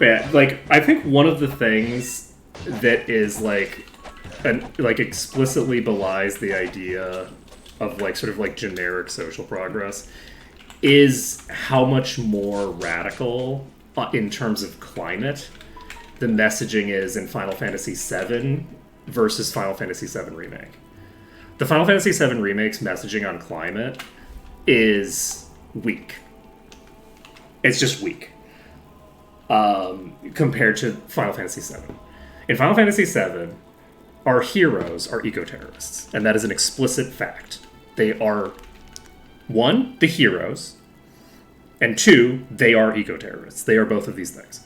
Yeah, like, I think one of the things that is, like, explicitly belies the idea of, like, sort of, like, generic social progress is how much more radical, in terms of climate, the messaging is in Final Fantasy VII versus Final Fantasy VII Remake. The Final Fantasy VII Remake's messaging on climate is weak. It's just weak. Compared to Final Fantasy VII. In Final Fantasy VII, our heroes are eco-terrorists, and that is an explicit fact. They are, one, the heroes, and two, they are eco-terrorists. They are both of these things.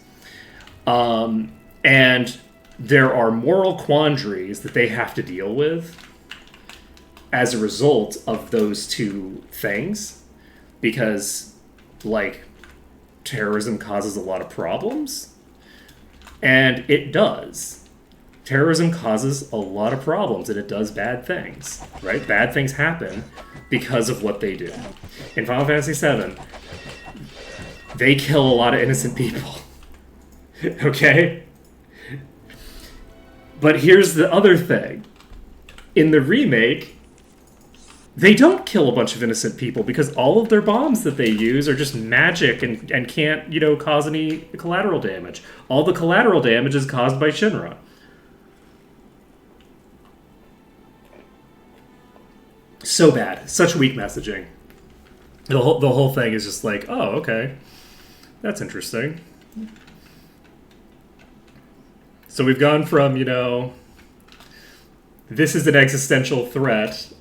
And there are moral quandaries that they have to deal with as a result of those two things, because, like, terrorism causes a lot of problems, and it does. Terrorism causes a lot of problems, and it does bad things, right? Bad things happen because of what they do. In Final Fantasy VII, they kill a lot of innocent people. Okay? But here's the other thing. In the remake, they don't kill a bunch of innocent people because all of their bombs that they use are just magic and can't, cause any collateral damage. All the collateral damage is caused by Shinra. So bad. Such weak messaging. The whole thing is just like, oh, okay. That's interesting. So we've gone from, this is an existential threat,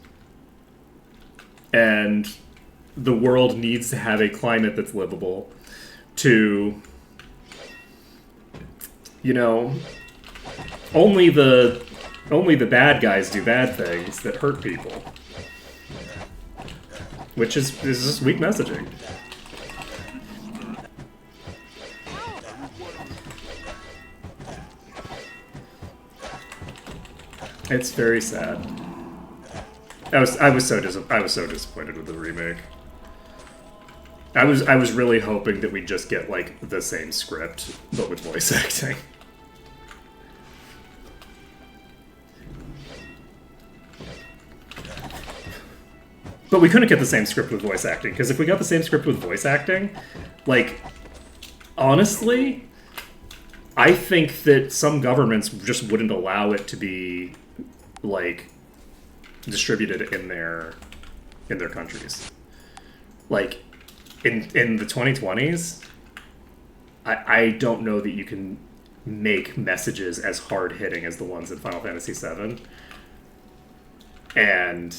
and the world needs to have a climate that's livable, to, only the bad guys do bad things that hurt people. Which is just weak messaging. It's very sad. I was so disappointed with the remake. I was really hoping that we'd just get, like, the same script, but with voice acting. But we couldn't get the same script with voice acting, because if we got the same script with voice acting, like, honestly, I think that some governments just wouldn't allow it to be, like, distributed in their countries. Like, in the 2020s, I don't know that you can make messages as hard-hitting as the ones in Final Fantasy VII. And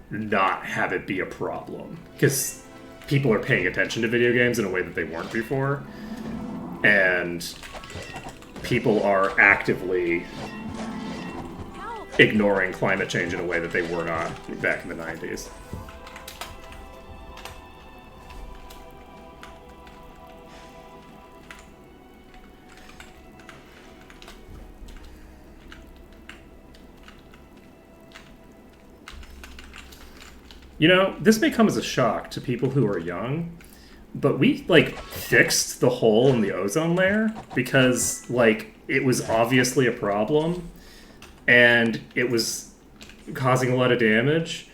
not have it be a problem. Because people are paying attention to video games in a way that they weren't before. And people are actively ignoring climate change in a way that they were not back in the 90s. This may come as a shock to people who are young, but we, like, fixed the hole in the ozone layer because, like, it was obviously a problem and it was causing a lot of damage.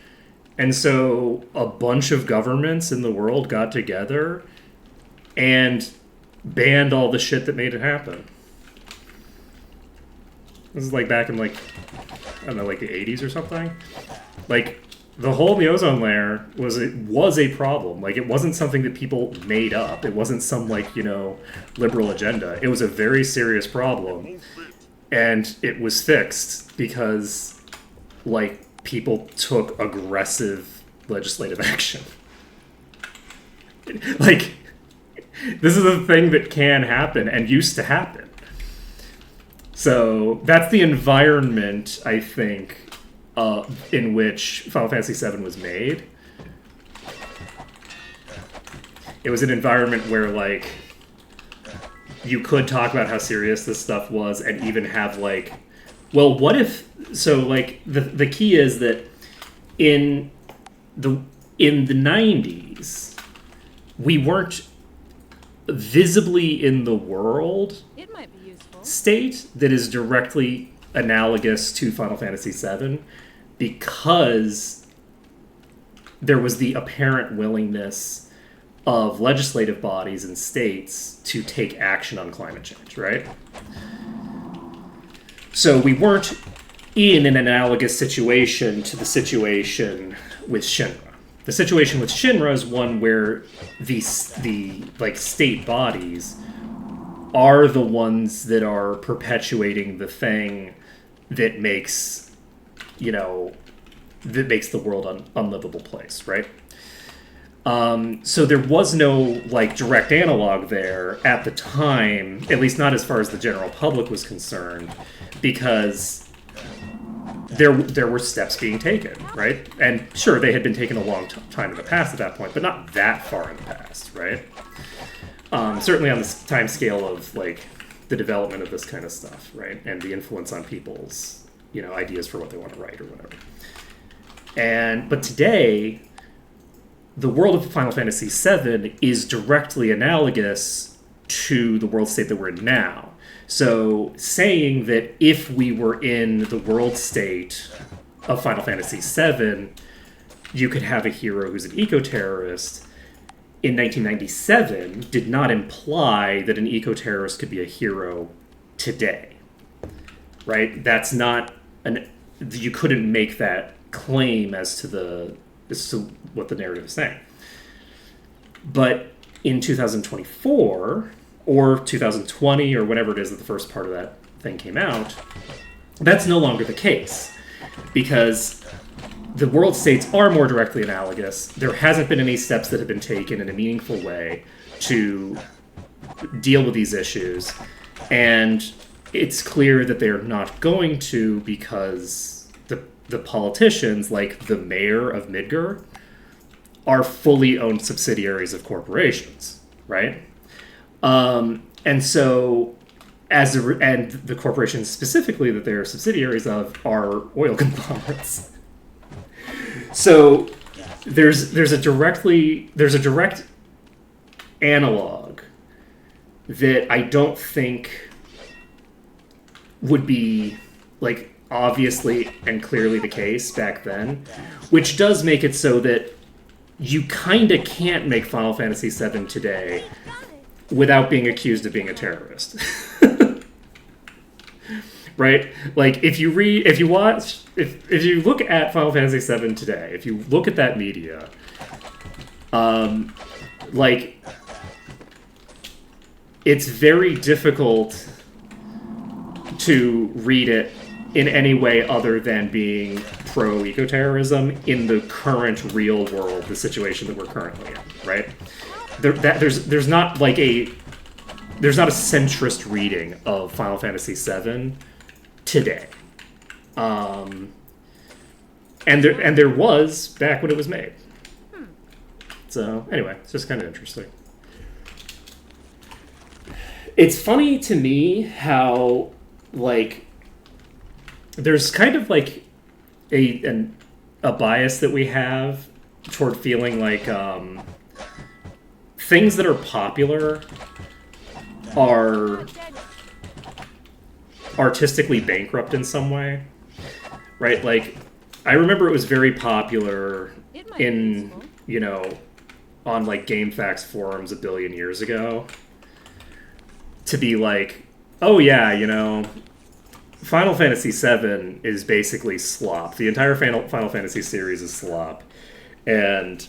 And so a bunch of governments in the world got together and banned all the shit that made it happen. This is, like, back in, like, I don't know, like the 80s or something. Like, the hole in the ozone layer was a problem. Like, it wasn't something that people made up. It wasn't some, like, liberal agenda. It was a very serious problem. And it was fixed because, like, people took aggressive legislative action. Like, this is a thing that can happen and used to happen. So that's the environment, I think, in which Final Fantasy VII was made. It was an environment where, like, you could talk about how serious this stuff was and even have, like, well, what if... So, like, the key is that in the 90s, we weren't visibly in the world It might be useful. state that is directly analogous to Final Fantasy VII, because there was the apparent willingness of legislative bodies and states to take action on climate change, right? So we weren't in an analogous situation to the situation with Shinra. The situation with Shinra is one where the like state bodies are the ones that are perpetuating the thing that makes, that makes the world an unlivable place, right? So there was no like direct analog there at the time, at least not as far as the general public was concerned, because there were steps being taken, right? And sure, they had been taken a long time in the past at that point, but not that far in the past, right? Certainly on the time scale of like the development of this kind of stuff, right? And the influence on people's, ideas for what they want to write or whatever. But today, the world of Final Fantasy VII is directly analogous to the world state that we're in now. So saying that if we were in the world state of Final Fantasy VII, you could have a hero who's an eco-terrorist in 1997 did not imply that an eco-terrorist could be a hero today, right? That's not you couldn't make that claim as to what the narrative is saying. But in 2024 or 2020 or whatever it is that the first part of that thing came out, that's no longer the case, because the world states are more directly analogous. There hasn't been any steps that have been taken in a meaningful way to deal with these issues, and it's clear that they're not going to, because the politicians, like the mayor of Midgar, are fully owned subsidiaries of corporations, right? And so, and the corporations specifically that they're subsidiaries of are oil conglomerates. So there's a direct analog that I don't think would be like obviously and clearly the case back then, which does make it so that you kind of can't make Final Fantasy VII today without being accused of being a terrorist. Right? Like, if you look at Final Fantasy VII today, if you look at that media, like, it's very difficult to read it in any way other than being pro-eco-terrorism in the current real world, the situation that we're currently in, right? There's not a centrist reading of Final Fantasy VII today, and there was back when it was made. So anyway, it's just kind of interesting. It's funny to me how like there's kind of like a bias that we have toward feeling like things that are popular are artistically bankrupt in some way, right? Like, I remember it was very popular in, on like GameFAQs forums a billion years ago to be like, oh yeah, Final Fantasy VII is basically slop. The entire Final Fantasy series is slop. And,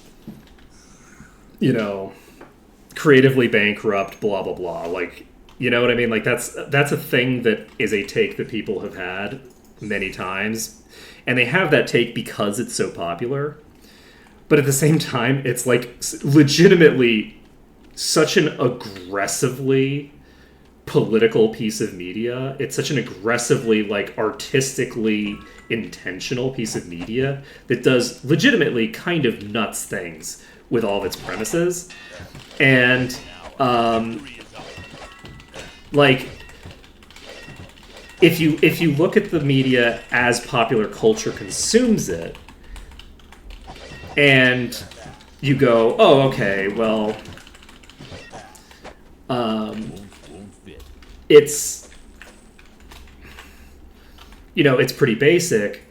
creatively bankrupt, blah, blah, blah. Like, you know what I mean? Like, that's a thing that is a take that people have had many times. And they have that take because it's so popular. But at the same time, it's, like, legitimately such an aggressively political piece of media. It's such an aggressively, like, artistically intentional piece of media that does legitimately kind of nuts things with all of its premises. And, like, if you look at the media as popular culture consumes it, and you go, oh, okay, well, it's, you know, it's pretty basic.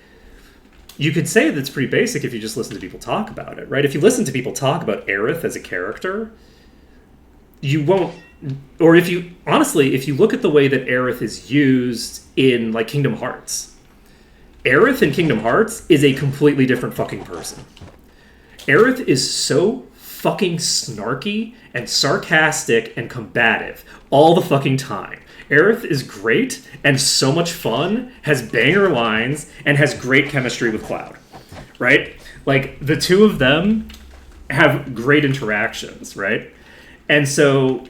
You could say that it's pretty basic if you just listen to people talk about it, right? If you listen to people talk about Aerith as a character, you won't, or if you, honestly, if you look at the way that Aerith is used in, like, Kingdom Hearts, Aerith in Kingdom Hearts is a completely different fucking person. Aerith is so fucking snarky and sarcastic and combative all the fucking time. Aerith is great and so much fun, has banger lines, and has great chemistry with Cloud, right? Like, the two of them have great interactions, right? And so,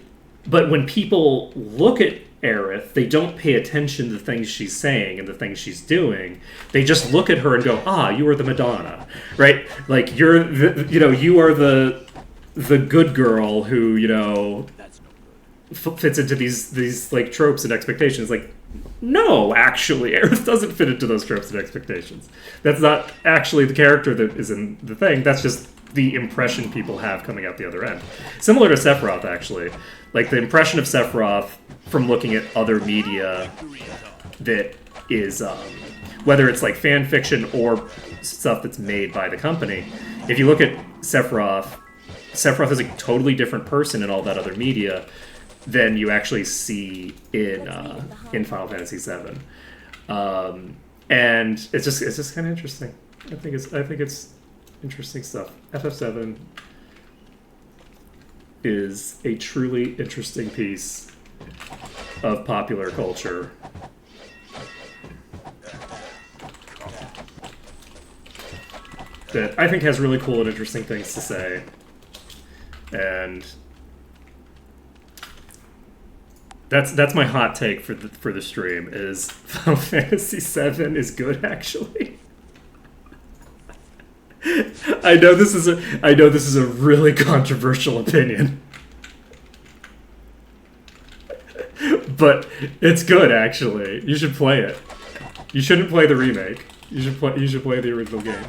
but when people look at Aerith, they don't pay attention to the things she's saying and the things she's doing. They just look at her and go, "Ah, you are the Madonna," right? Like, you're the, you know, you are the good girl who, you know, fits into these like tropes and expectations. Like, no, actually, Aerith doesn't fit into those tropes and expectations. That's not actually the character that is in the thing. That's just the impression people have coming out the other end. Similar to Sephiroth, actually. Like, the impression of Sephiroth from looking at other media that is, whether it's like fan fiction or stuff that's made by the company, if you look at Sephiroth is a totally different person in all that other media than you actually see in Final Fantasy VII, and it's just kind of interesting. I think it's interesting stuff. FF7 is a truly interesting piece of popular culture. That I think has really cool and interesting things to say. And that's my hot take for the stream is Final Fantasy VII is good, actually. I know this is a really controversial opinion. But it's good, actually. You should play it. You shouldn't play the remake. You should play the original game.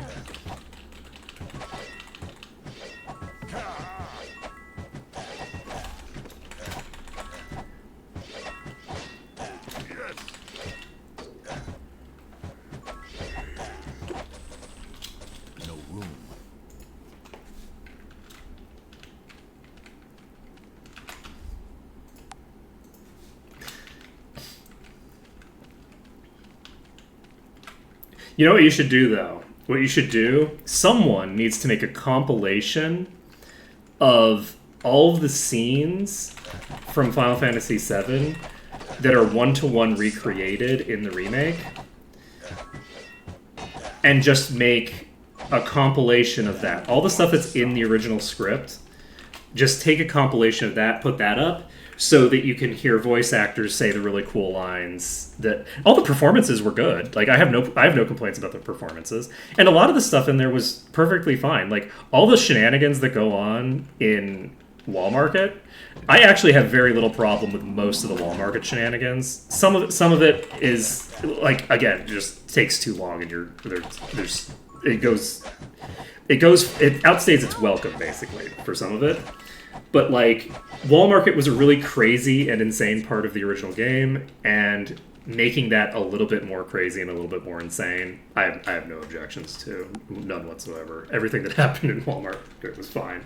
You know what you should do, though? What you should do? Someone needs to make a compilation of all of the scenes from Final Fantasy VII that are one-to-one recreated in the remake, and just make a compilation of that. All the stuff that's in the original script, just take a compilation of that, put that up, so that you can hear voice actors say the really cool lines. That all the performances were good. Like, I have no complaints about the performances, and a lot of the stuff in there was perfectly fine. Like, all the shenanigans that go on in Wall Market, I actually have very little problem with most of the Wall Market shenanigans. Some of it is, like, again, just takes too long, and it outstays its welcome, basically, for some of it. But, like, Wall Market was a really crazy and insane part of the original game, and making that a little bit more crazy and a little bit more insane, I have no objections to. None whatsoever. Everything that happened in Wall Market was fine.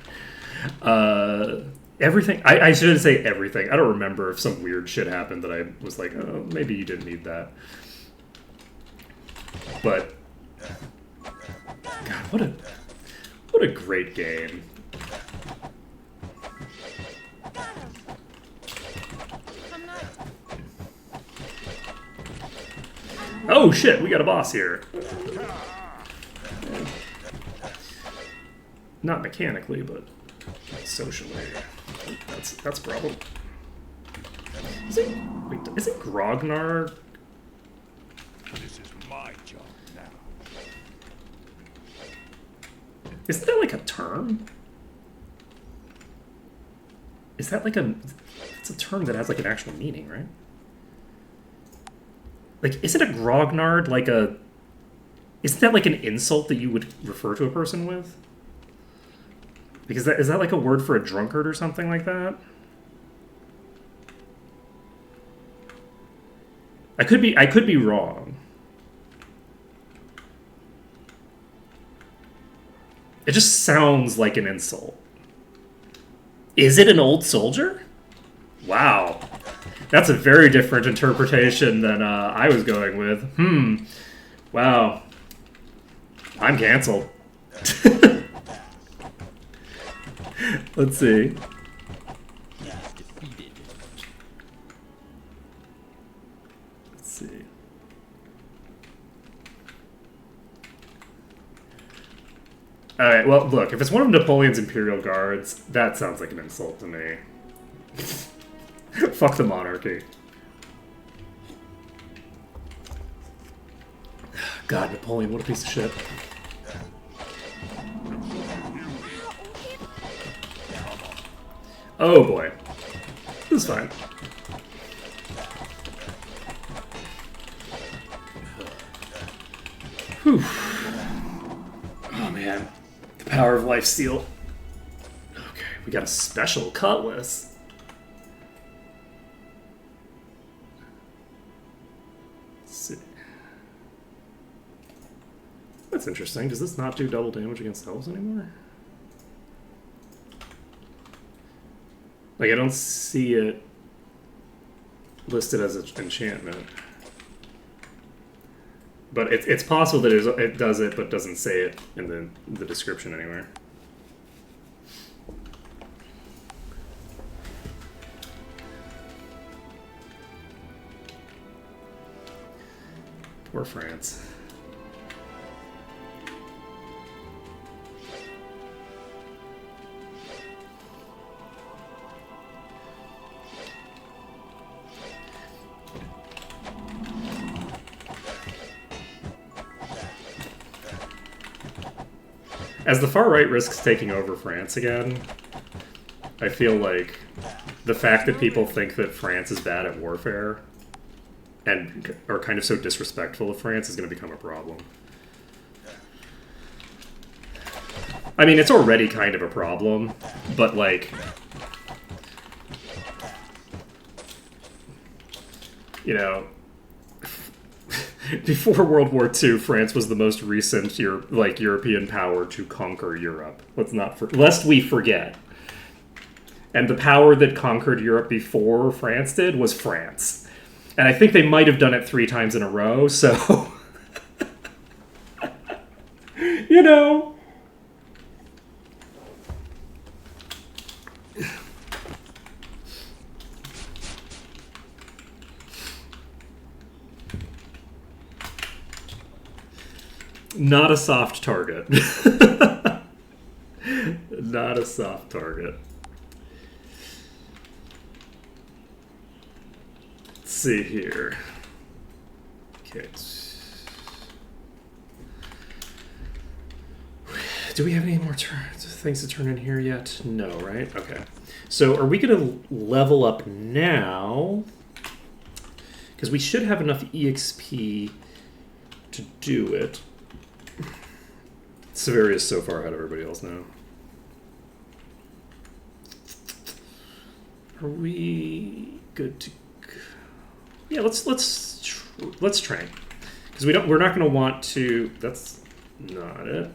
Everything... I shouldn't say everything. I don't remember if some weird shit happened that I was like, oh, maybe you didn't need that. But... God, what a great game. Oh shit, we got a boss here. Not mechanically, but socially. That's a problem. Is it Grognar? This is my job now. Isn't that like a term? Is that like it's a term that has like an actual meaning, right? Like, isn't a grognard like a... Isn't that like an insult that you would refer to a person with? Because is that like a word for a drunkard or something like that? I could be wrong. It just sounds like an insult. Is it an old soldier? Wow. That's a very different interpretation than I was going with. Wow. I'm canceled. Let's see. Let's see. Alright, well, look, if it's one of Napoleon's Imperial Guards, that sounds like an insult to me. Fuck the monarchy. God, Napoleon, what a piece of shit. Oh boy. This is fine. Whew. Oh man. The power of life steal. Okay, we got a special cutlass. Let's see. That's interesting. Does this not do double damage against elves anymore? Like, I don't see it listed as an enchantment. But it's possible that it does it, but doesn't say it in the description anywhere. Poor France. As the far right risks taking over France again, I feel like the fact that people think that France is bad at warfare and are kind of so disrespectful of France is going to become a problem. I mean, it's already kind of a problem, but like, you know, before World War II, France was the most recent European power to conquer Europe. Lest we forget. And the power that conquered Europe before France did was France. And I think they might have done it 3 times in a row, so... you know... Not a soft target. Not a soft target. Let's see here. Okay. Do we have any more things to turn in here yet? No, right? Okay. So are we going to level up now? Because we should have enough EXP to do it. Severia's so far ahead of everybody else now. Are we good to go? Yeah, let's train. Because we're not going to want to. That's not it.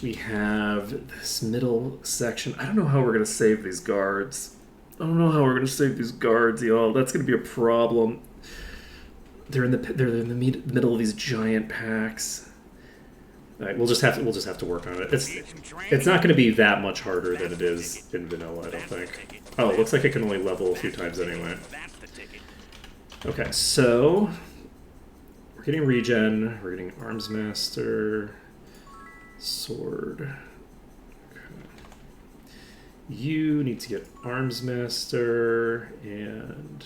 We have this middle section. I don't know how we're going to save these guards. I don't know how we're going to save these guards, y'all. That's going to be a problem. They're in the middle of these giant packs. All right, we'll just have to work on it. It's not going to be that much harder than it is in vanilla, I don't think. Oh, it looks like it can only level a few times anyway. Okay, so we're getting regen. We're getting arms master, sword. You need to get arms master and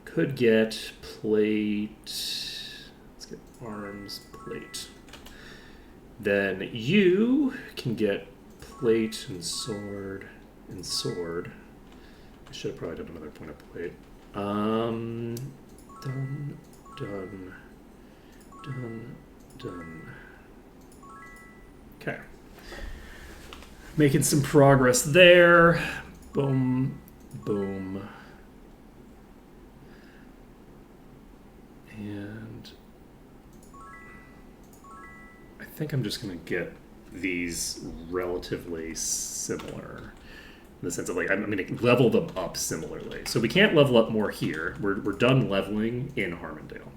could get plate. Let's get arms plate. Then you can get plate and sword and sword. I should have probably done another point of plate. Done. Okay. Making some progress there. Boom, boom. And I think I'm just going to get these relatively similar. In the sense of, like, I'm going to level them up similarly. So we can't level up more here. We're done leveling in Harmondale.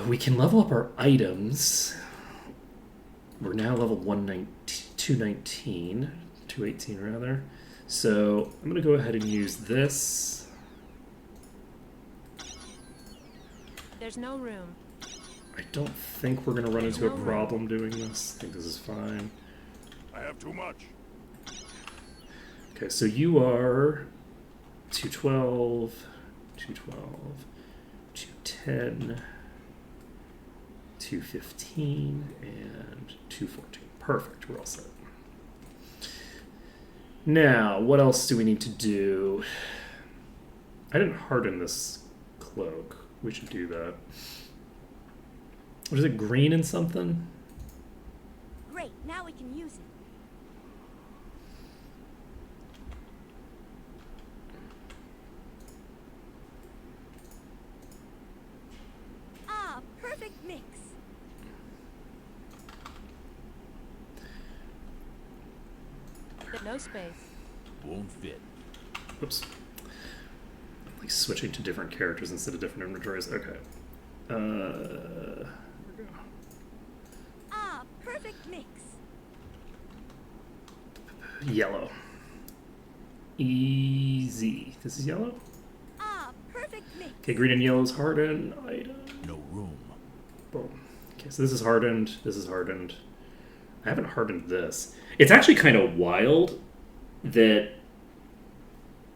We can level up our items. We're now level 219, 218 rather. So I'm going to go ahead and use this. There's no room. I don't think we're going to run into a problem doing this. I think this is fine. I have too much. Okay, so you are 212, 212, 210, 215, and 214. Perfect, we're all set. Now, what else do we need to do? I didn't harden this cloak. We should do that. What is it, green and something? Great, now we can use it. Ah, perfect mix. No space. Won't fit. Oops. I'm like switching to different characters instead of different inventories. Okay. There we go. Ah, perfect mix. Yellow. Easy. This is yellow? Ah, perfect mix. Okay, green and yellow is hardened. Item. No room. Boom. Okay, so this is hardened. This is hardened. I haven't hardened this. It's actually kind of wild that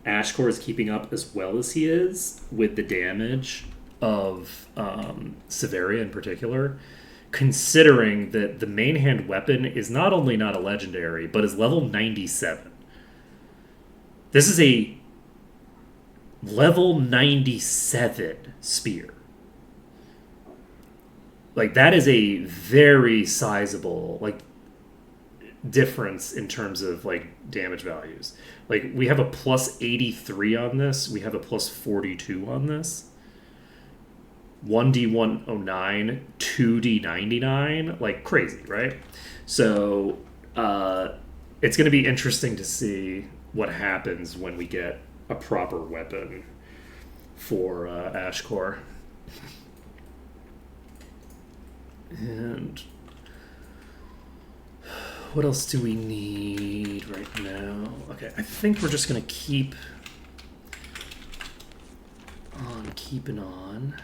Ashcore is keeping up as well as he is with the damage of Severia in particular, considering that the main hand weapon is not only not a legendary, but is level 97. This is a level 97 spear. Like, that is a very sizable, like, difference in terms of, like, damage values. Like, we have a plus 83 on this. We have a plus 42 on this. 1d109, 2d99. Like, crazy, right? So, it's going to be interesting to see what happens when we get a proper weapon for Ashcore. And what else do we need right now? Okay, I think we're just gonna keep on keeping on.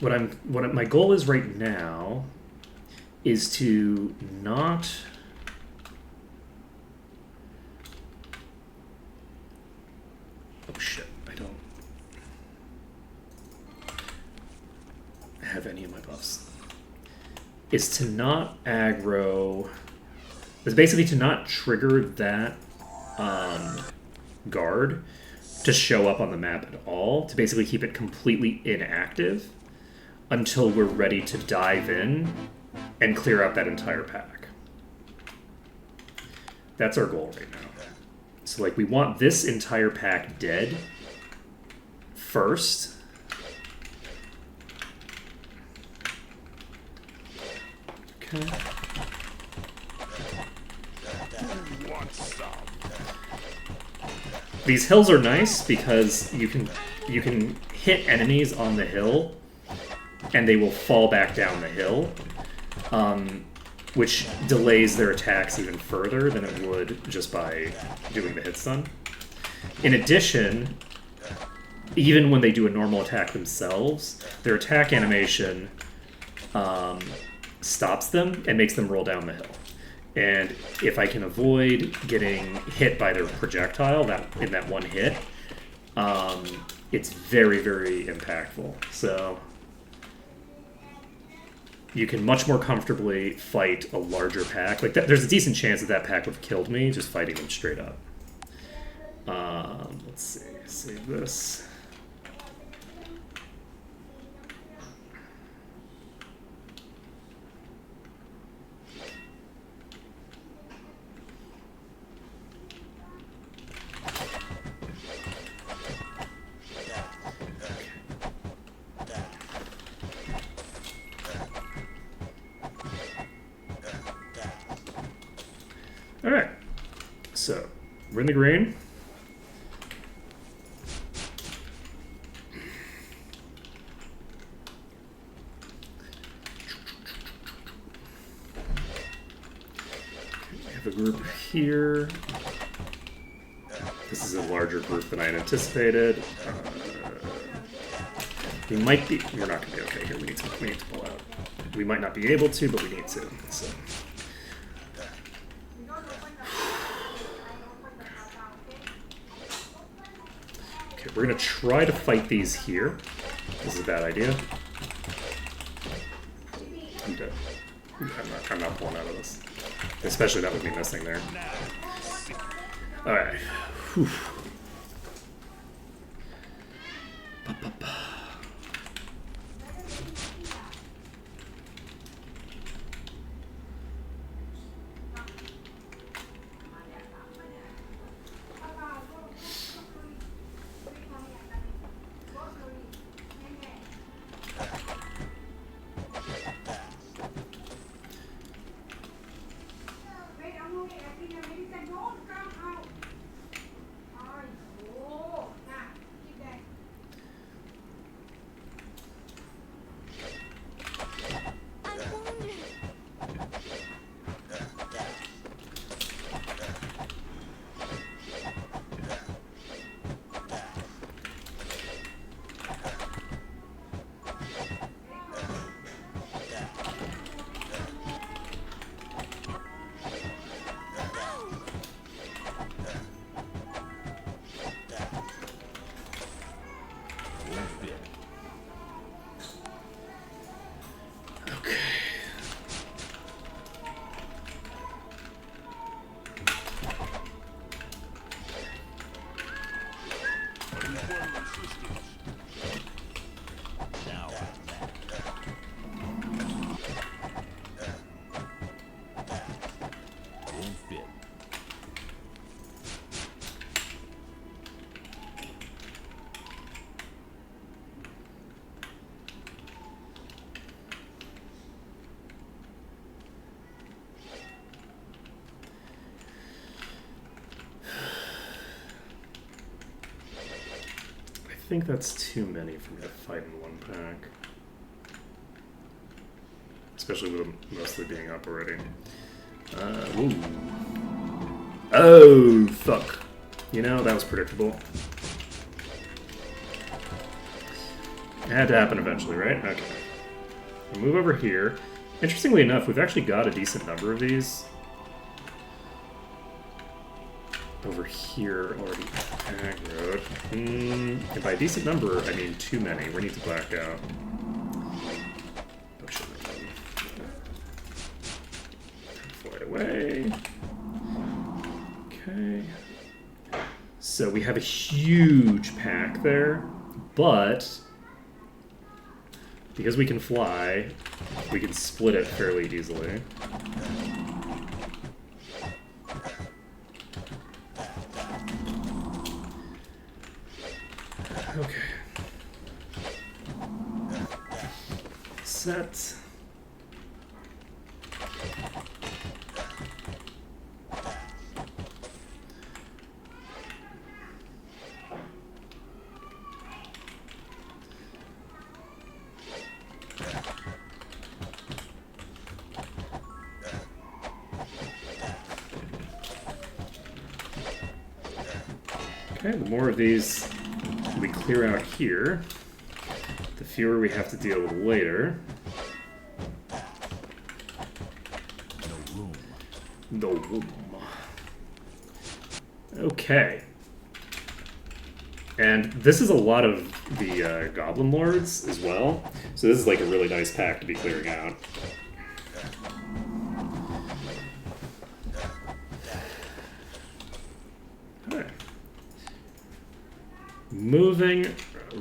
My goal is right now is to not oh shit, I don't have any of my buffs. Is to not aggro. Is basically to not trigger that guard to show up on the map at all. To basically keep it completely inactive until we're ready to dive in and clear out that entire pack. That's our goal right now. So, like, we want this entire pack dead first. Okay. These hills are nice because you can hit enemies on the hill and they will fall back down the hill, which delays their attacks even further than it would just by doing the hit stun. In addition, even when they do a normal attack themselves, their attack animation stops them and makes them roll down the hill. And if I can avoid getting hit by their projectile in that one hit, it's very, very impactful. So you can much more comfortably fight a larger pack. Like that, there's a decent chance that pack would have killed me just fighting them straight up. Let's see. Save this. Alright. So, we're in the green. We have a group here. This is a larger group than I had anticipated. We might be. We're not going to be okay here. We need to pull out. We might not be able to, but we need to. So. Okay, we're going to try to fight these here. This is a bad idea. I'm dead. I'm not pulling out of this. Especially that with me missing there. Alright. Whew. I think that's too many for me to fight in one pack. Especially with them mostly being up already. Ooh. Oh, fuck. You know, that was predictable. It had to happen eventually, right? Okay. We'll move over here. Interestingly enough, we've actually got a decent number of these. Over here already aggroed. And by a decent number, I mean too many. We need to black out. Oh shit. Fly away. Okay. So we have a huge pack there, but because we can fly, we can split it fairly easily. Okay. Set. Okay, the more of these we clear out here, the fewer we have to deal with later. No room. No room. Okay. And this is a lot of the Goblin Lords as well. So this is like a really nice pack to be clearing out. Alright. Moving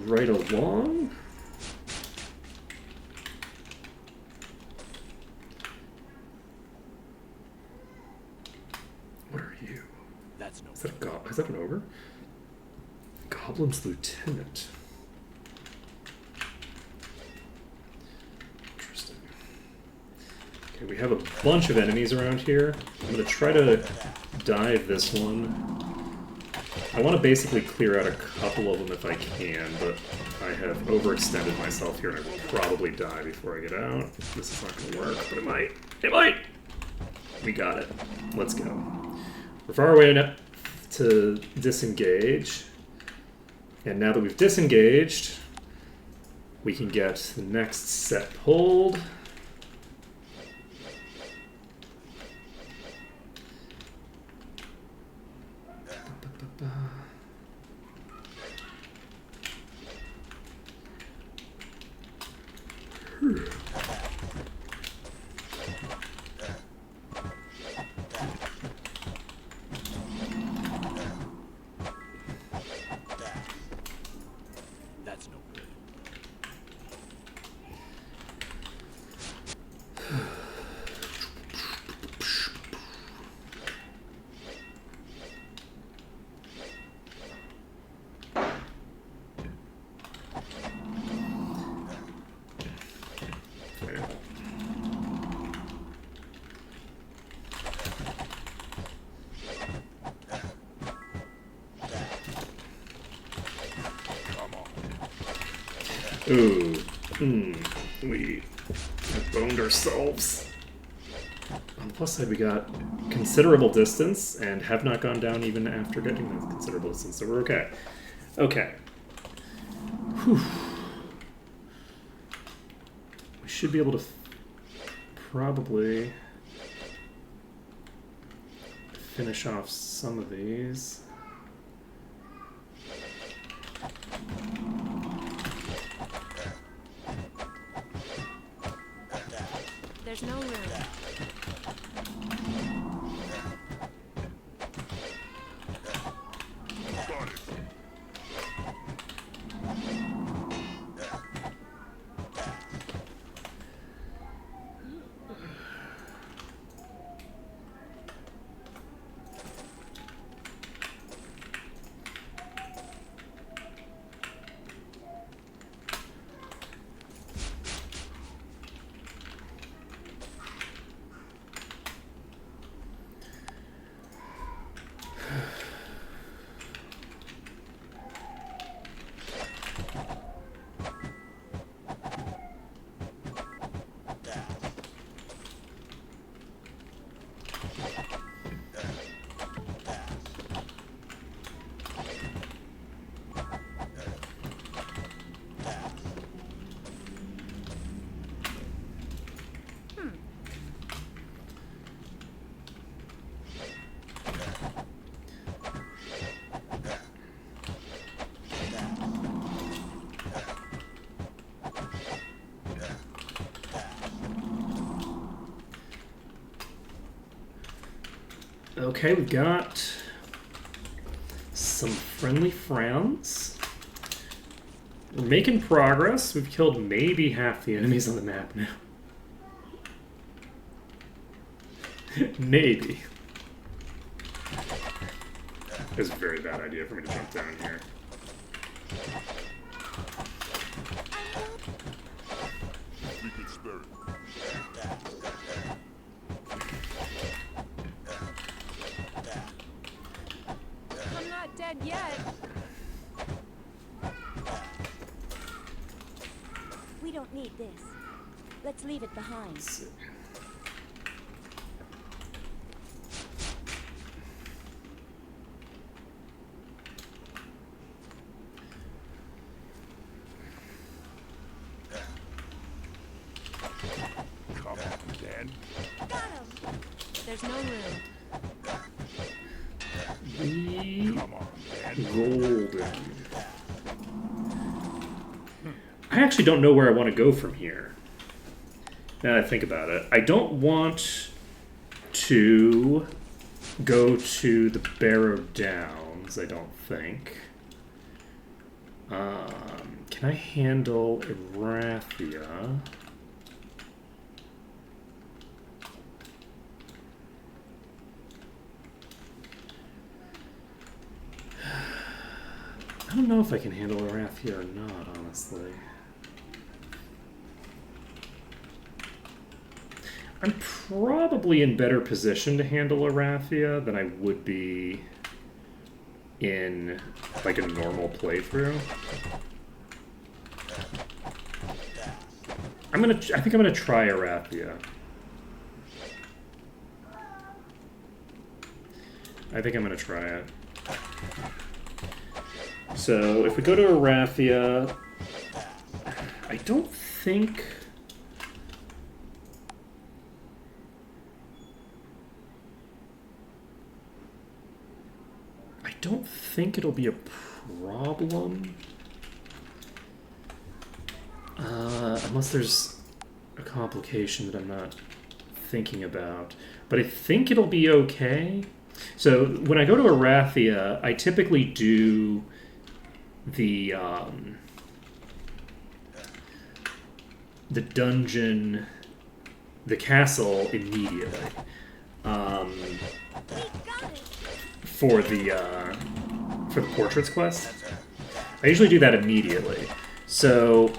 right along. What are you? That's no. Is that an ogre? Goblin's Lieutenant. Interesting. Okay, we have a bunch of enemies around here. I'm gonna try to dive this one. I want to basically clear out a couple of them if I can, but I have overextended myself here and I will probably die before I get out. This is not going to work, but it might. It might! We got it. Let's go. We're far away enough to disengage. And now that we've disengaged, we can get the next set pulled. That's no good. Ooh. We have boned ourselves. On the plus side, we got considerable distance and have not gone down even after getting that considerable distance, so we're okay. Okay. Whew. We should be able to probably finish off some of these. There's no room. Got it. Okay, we've got some friendly friends. We're making progress. We've killed maybe half the enemies on the map now. Maybe. It was a very bad idea for me to jump down here. We could spare it. I'm not dead yet. We don't need this. Let's leave it behind. Let's see. Come on, Dan. Got him. There's no room. We Come on, Dan. golden. I actually don't know where I want to go from here. Now that I think about it, I don't want to go to the Barrow Downs, I don't think. Can I handle Erathia? I don't know if I can handle Erathia or not, honestly. I'm probably in better position to handle a raffia than I would be in like a normal playthrough. I think I'm gonna try a raffia. I think I'm gonna try it. So if we go to a raffia, I don't think. I don't think it'll be a problem. Unless there's a complication that I'm not thinking about. But I think it'll be okay. So when I go to a raffia, I typically do the dungeon, the castle immediately. For the portraits quest. I usually do that immediately. So...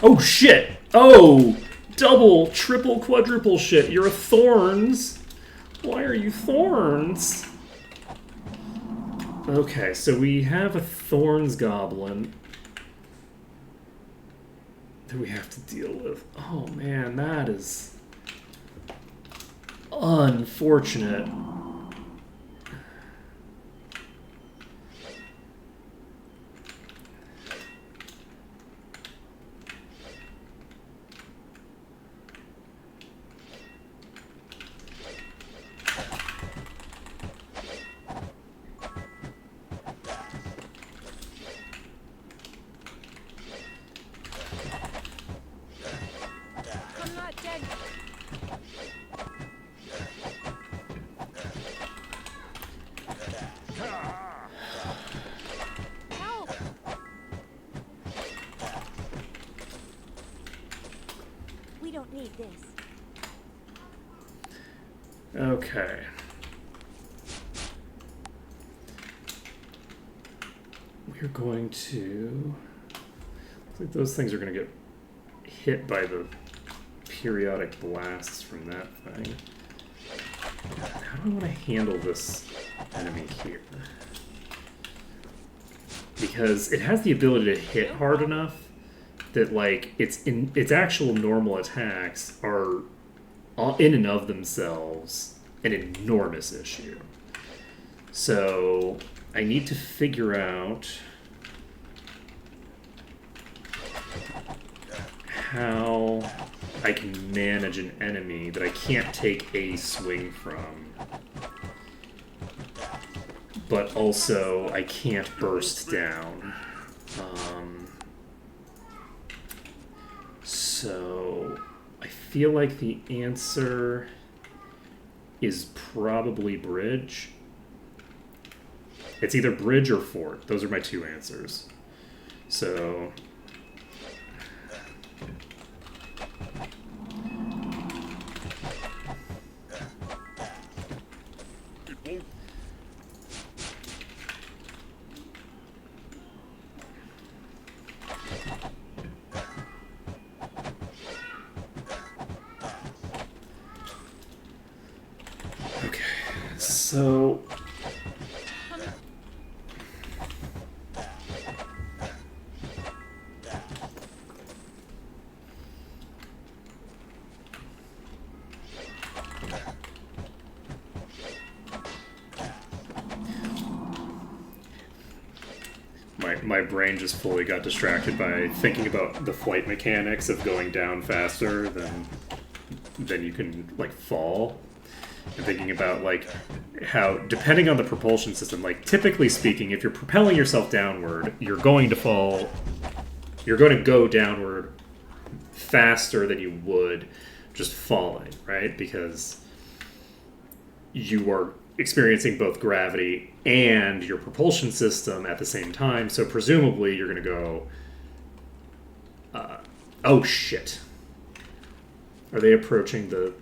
Oh, shit! Oh! Double, triple, quadruple shit. You're a Thorns. Why are you Thorns? Okay, so we have a Thorns goblin that we have to deal with. Oh, man, that is unfortunate. Okay. We're going to... I think those things are going to get hit by the periodic blasts from that thing. How do I want to handle this enemy here? Because it has the ability to hit hard enough that, like, its actual normal attacks are in and of themselves an enormous issue. So I need to figure out how I can manage an enemy that I can't take a swing from, but also I can't burst down. So I feel like the answer is probably bridge. It's either bridge or fort. Those are my two answers. So So my brain just fully got distracted by thinking about the flight mechanics of going down faster than you can, like, fall. And thinking about, like, how, depending on the propulsion system, like, typically speaking, if you're propelling yourself downward, you're going to go downward faster than you would just falling, right? Because you are experiencing both gravity and your propulsion system at the same time, so presumably you're going to go... oh, shit. Are they approaching the...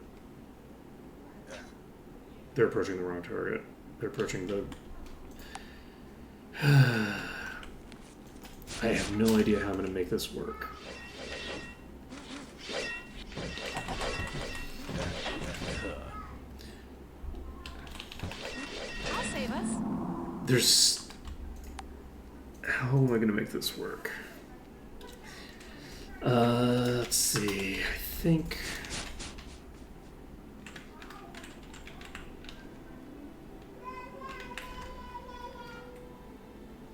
They're approaching the wrong target. They're approaching the... I have no idea how I'm going to make this work. there's... How am I going to make this work? Let's see. I think...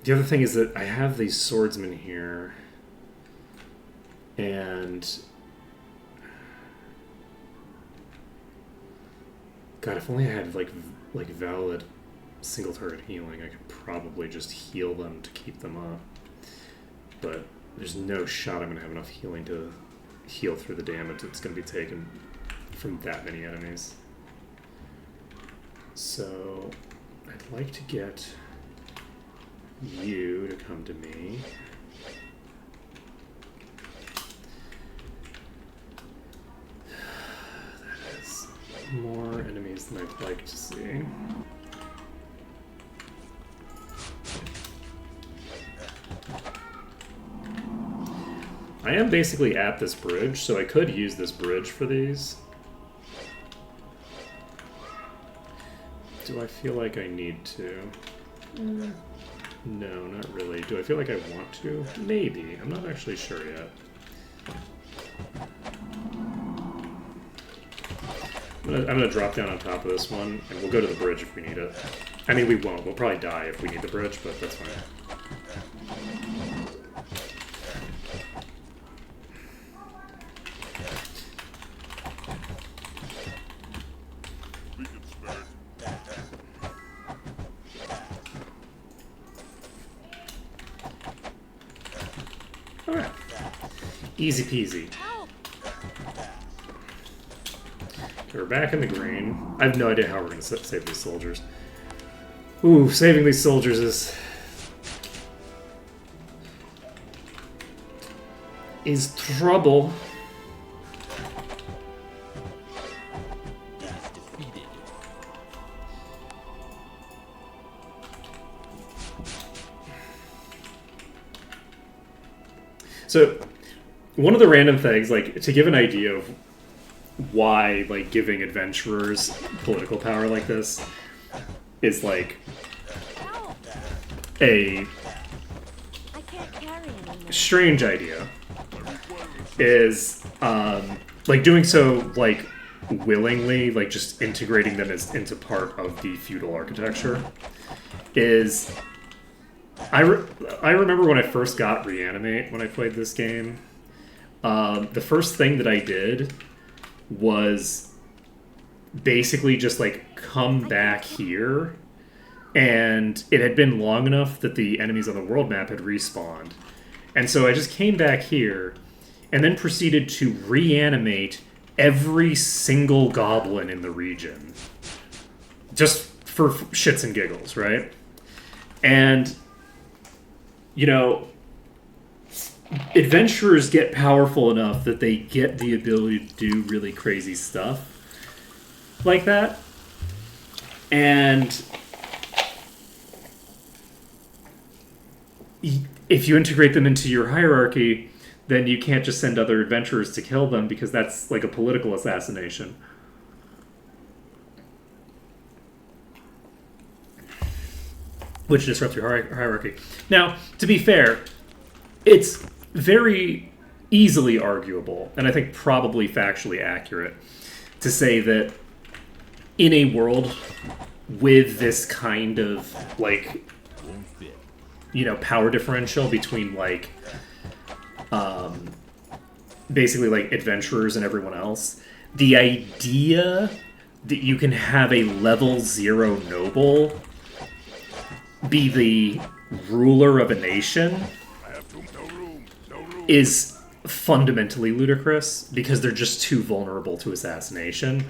The other thing is that I have these swordsmen here, and God, if only I had like valid single target healing, I could probably just heal them to keep them up. But there's no shot I'm gonna have enough healing to heal through the damage that's gonna be taken from that many enemies. So I'd like to get you to come to me. That is more enemies than I'd like to see. I am basically at this bridge, so I could use this bridge for these. Do I feel like I need to? No, not really. Do I feel like I want to? Maybe. I'm not actually sure yet. I'm gonna drop down on top of this one, and we'll go to the bridge if we need it. I mean, we won't. We'll probably die if we need the bridge, but that's fine. Alright. Easy peasy. Okay, we're back in the green. I have no idea how we're going to save these soldiers. Ooh, saving these soldiers is trouble. So, one of the random things, like, to give an idea of why, like, giving adventurers political power like this is, like, a strange idea, is, like, doing so, like, willingly, like, just integrating them as into part of the feudal architecture, is... I remember when I first got Reanimate, when I played this game, the first thing that I did was basically just, like, come back here, and it had been long enough that the enemies on the world map had respawned. And so I just came back here, and then proceeded to reanimate every single goblin in the region. Just for shits and giggles, right? And... you know, adventurers get powerful enough that they get the ability to do really crazy stuff like that. And if you integrate them into your hierarchy, then you can't just send other adventurers to kill them because that's like a political assassination. Which disrupts your hierarchy. Now, to be fair, it's very easily arguable, and I think probably factually accurate, to say that in a world with this kind of, like, you know, power differential between, like, basically, like, adventurers and everyone else, the idea that you can have a level 0 noble be the ruler of a nation is fundamentally ludicrous because they're just too vulnerable to assassination.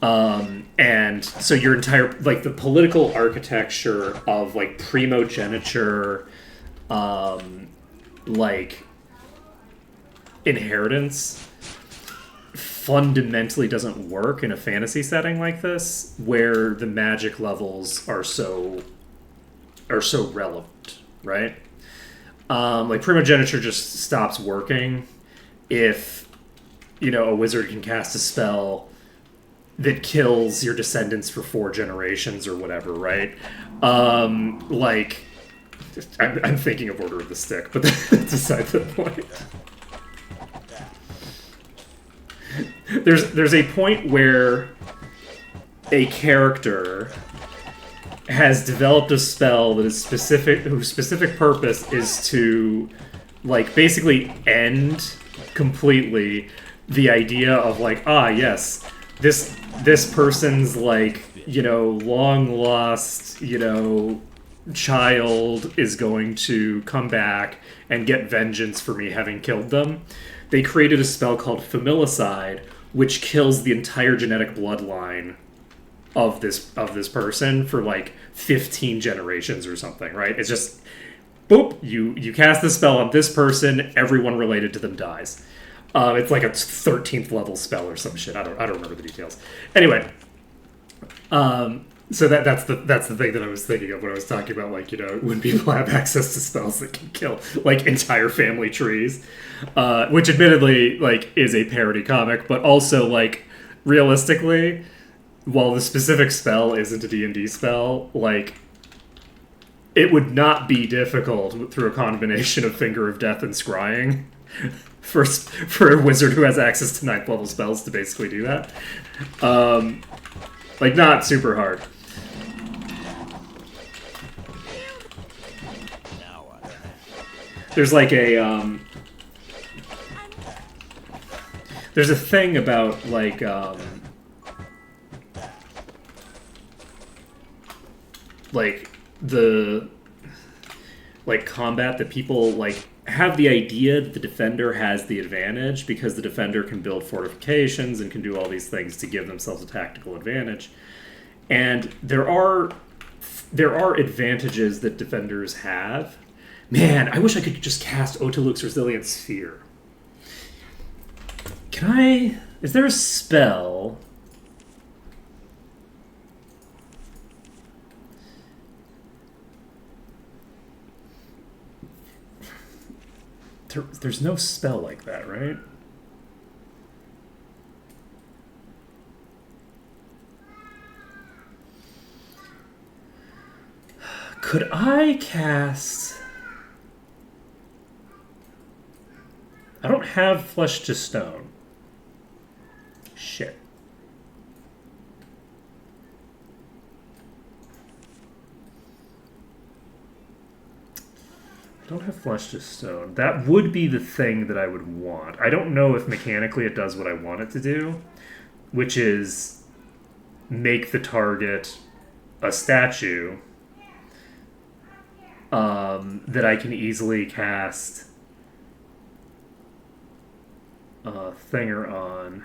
And so your entire, like, the political architecture of, like, primogeniture, like, inheritance fundamentally doesn't work in a fantasy setting like this where the magic levels are so relevant, right? Like, primogeniture just stops working if, you know, a wizard can cast a spell that kills your descendants for 4 generations or whatever, right? Like, I'm thinking of Order of the Stick, but that's aside the point. There's a point where a character has developed a spell that is specific, whose specific purpose is to, like, basically end completely the idea of, like, yes, this person's, like, you know, long lost, you know, child is going to come back and get vengeance for me having killed them. They created a spell called Familicide, which kills the entire genetic bloodline of this person for like 15 generations or something, right? It's just boop, you cast the spell on this person, everyone related to them dies. It's like a 13th level spell or some shit. I don't remember the details. Anyway, so that's the thing that I was thinking of when I was talking about, like, you know, when people have access to spells that can kill like entire family trees, which admittedly like is a parody comic, but also like realistically, while the specific spell isn't a D&D spell, like it would not be difficult through a combination of Finger of Death and Scrying for a wizard who has access to 9th level spells to basically do that. Like, not super hard. There's like a there's a thing about like the like combat that people like have the idea that the defender has the advantage because the defender can build fortifications and can do all these things to give themselves a tactical advantage. And there are advantages that defenders have. Man, I wish I could just cast Otiluk's Resilient Sphere. Can I... Is there a spell... There's no spell like that, right? Could I cast... I don't have Flesh to Stone. Shit. I don't have Flesh to Stone. That would be the thing that I would want. I don't know if mechanically it does what I want it to do, which is make the target a statue that I can easily cast a thinger on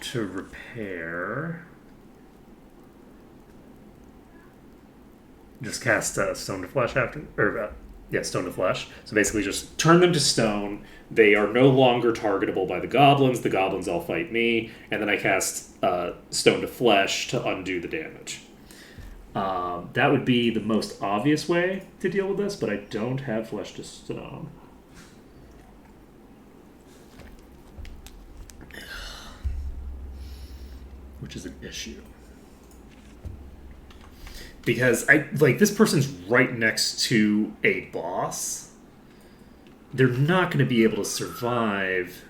to repair. Just cast Stone to Flesh after, or Stone to Flesh. So basically, just turn them to stone. They are no longer targetable by the goblins. The goblins all fight me, and then I cast Stone to Flesh to undo the damage. That would be the most obvious way to deal with this, but I don't have Flesh to Stone. Which is an issue. Because this person's right next to a boss. They're not going to be able to survive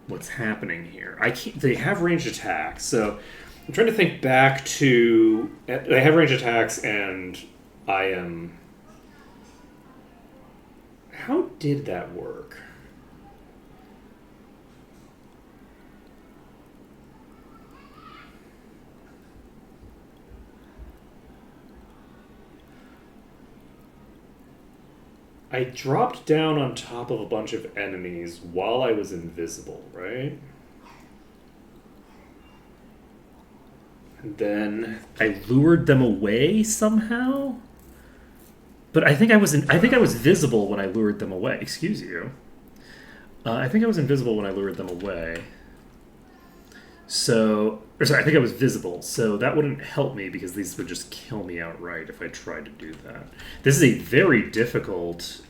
what's happening here. They have ranged attacks, so I'm trying to think back to... They have ranged attacks, and I am... How did that work? I dropped down on top of a bunch of enemies while I was invisible, right? And then I lured them away somehow? But I think I was visible when I lured them away. Excuse you. I think I was invisible when I lured them away. I think I was visible, so that wouldn't help me because these would just kill me outright if I tried to do that. This is a very difficult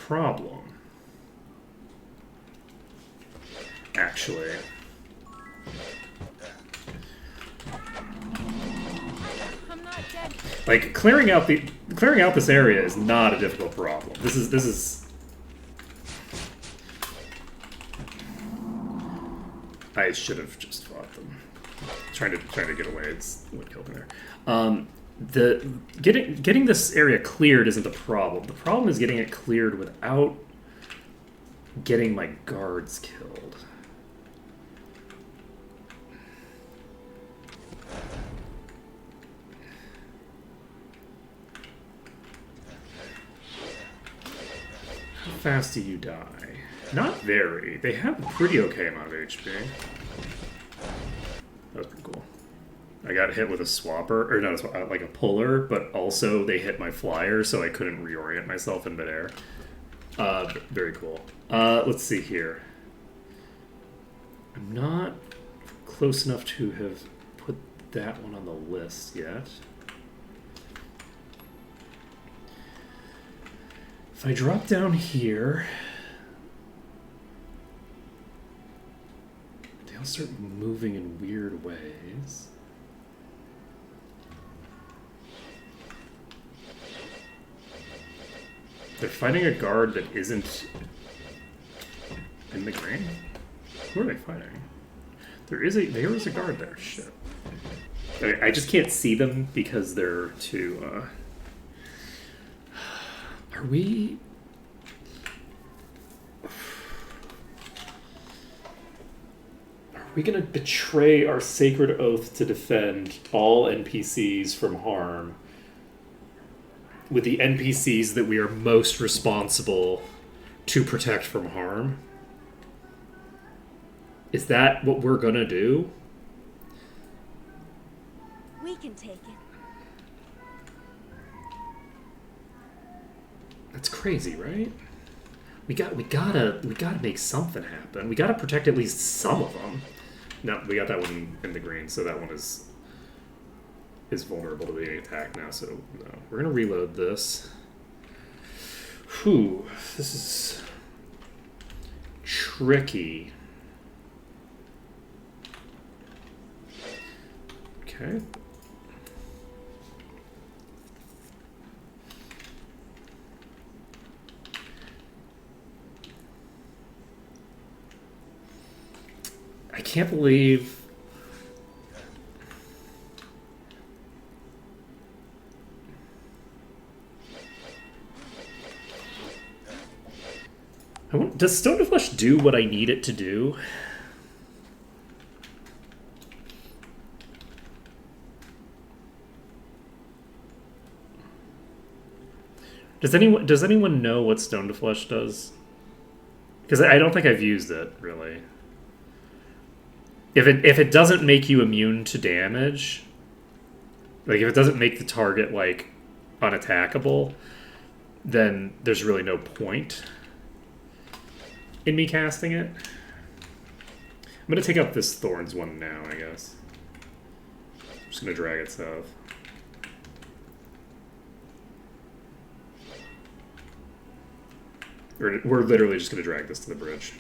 problem. Actually. I'm not dead. Like clearing out this area is not a difficult problem. This is I should have just fought them. Trying to get away is what killed me there. The getting this area cleared isn't the problem. The problem is getting it cleared without getting my guards killed. How fast do you die? Not very. They have a pretty okay amount of HP. That was pretty cool. I got hit with a swapper, or not like a puller, but also they hit my flyer, so I couldn't reorient myself in midair. Very cool. Let's see here. I'm not close enough to have put that one on the list yet. If I drop down here, they'll start moving in weird ways. They're fighting a guard that isn't in the green. Who are they fighting? There is a guard there. Shit. I just can't see them because they're too. Are we? Are we gonna betray our sacred oath to defend all NPCs from harm? With the NPCs that we are most responsible to protect from harm? Is that what we're gonna do? We can take it. That's crazy, right? We gotta make something happen. We gotta protect at least some of them. No, we got that one in the green, so that one is vulnerable to being attacked now, so no. We're gonna reload this. Whew, this is tricky. Okay. I can't believe does Stone to Flesh do what I need it to do? Does anyone know what Stone to Flesh does? Because I don't think I've used it really. If it doesn't make you immune to damage, like if it doesn't make the target like unattackable, then there's really no point in me casting it. I'm gonna take out this Thorns one now, I guess. I'm just gonna drag it south. We're literally just gonna drag this to the bridge.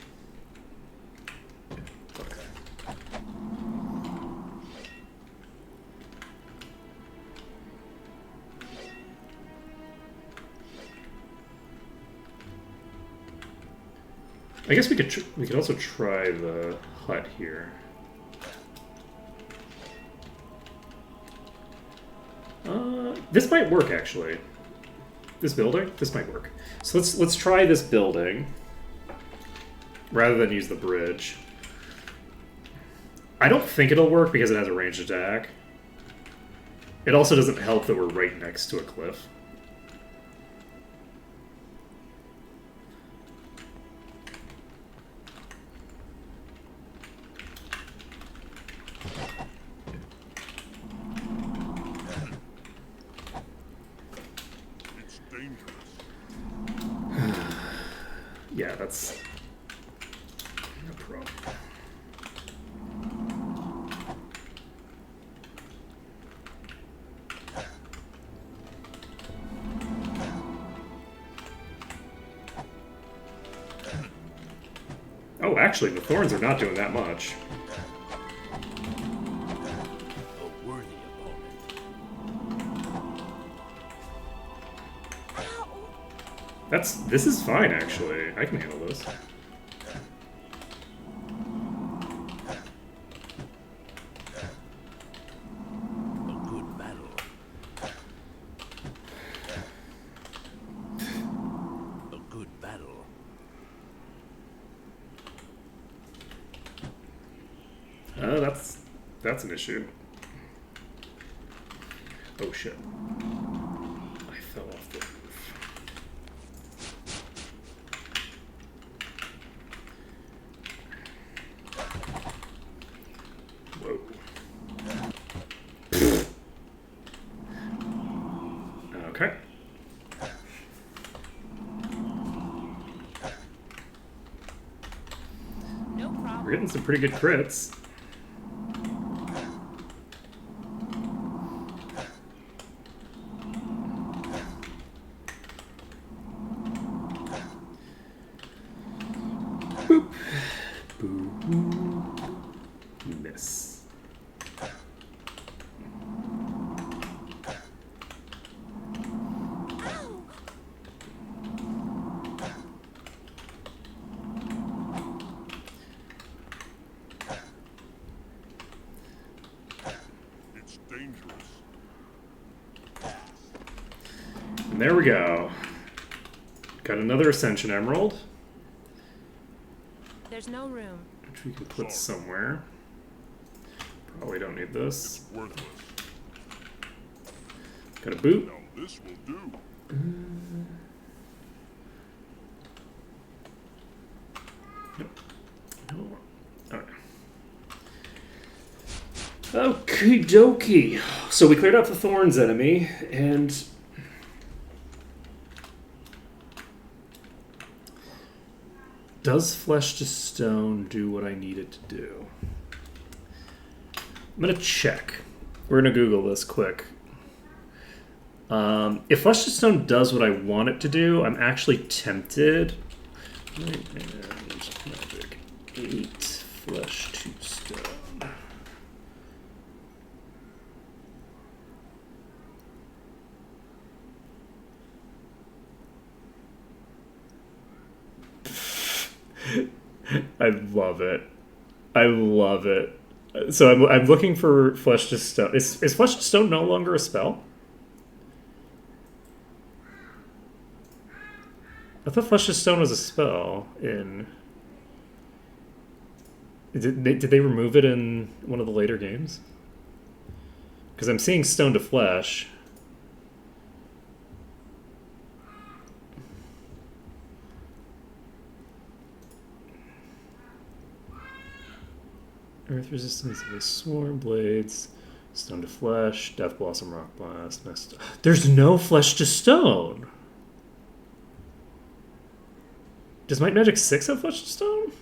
I guess we could also try the hut here. This might work actually. This building, this might work. So let's try this building rather than use the bridge. I don't think it'll work because it has a ranged attack. It also doesn't help that we're right next to a cliff. Yeah, that's no problem. actually, the thorns are not doing that much. A worthy opponent. This is fine, actually. I can handle this. A good battle. A good battle. That's an issue. Oh shit. I fell off the roof. Whoa. Okay. No problem. We're getting some pretty good crits. Boop. Boo. Miss. It's dangerous. And there we go. Got another Ascension Emerald, There's no room. which we can put somewhere. Probably don't need this. It's worthless. Got a boot. Now this will do. Alright. Okie dokie. So we cleared out the Thorns enemy, and does Flesh to Stone do what I need it to do? I'm gonna check. We're gonna Google this quick. If Flesh to Stone does what I want it to do, I'm actually tempted. Right, and magic 8 Flesh to Stone. I love it. I love it. So I'm looking for Flesh to Stone. Is Flesh to Stone no longer a spell? I thought Flesh to Stone was a spell in... Did they remove it in one of the later games? Because I'm seeing Stone to Flesh. Earth resistance of the Swarm Blades, Stone to Flesh, Death Blossom, Rock Blast. There's no Flesh to Stone. Does Might Magic 6 have Flesh to Stone?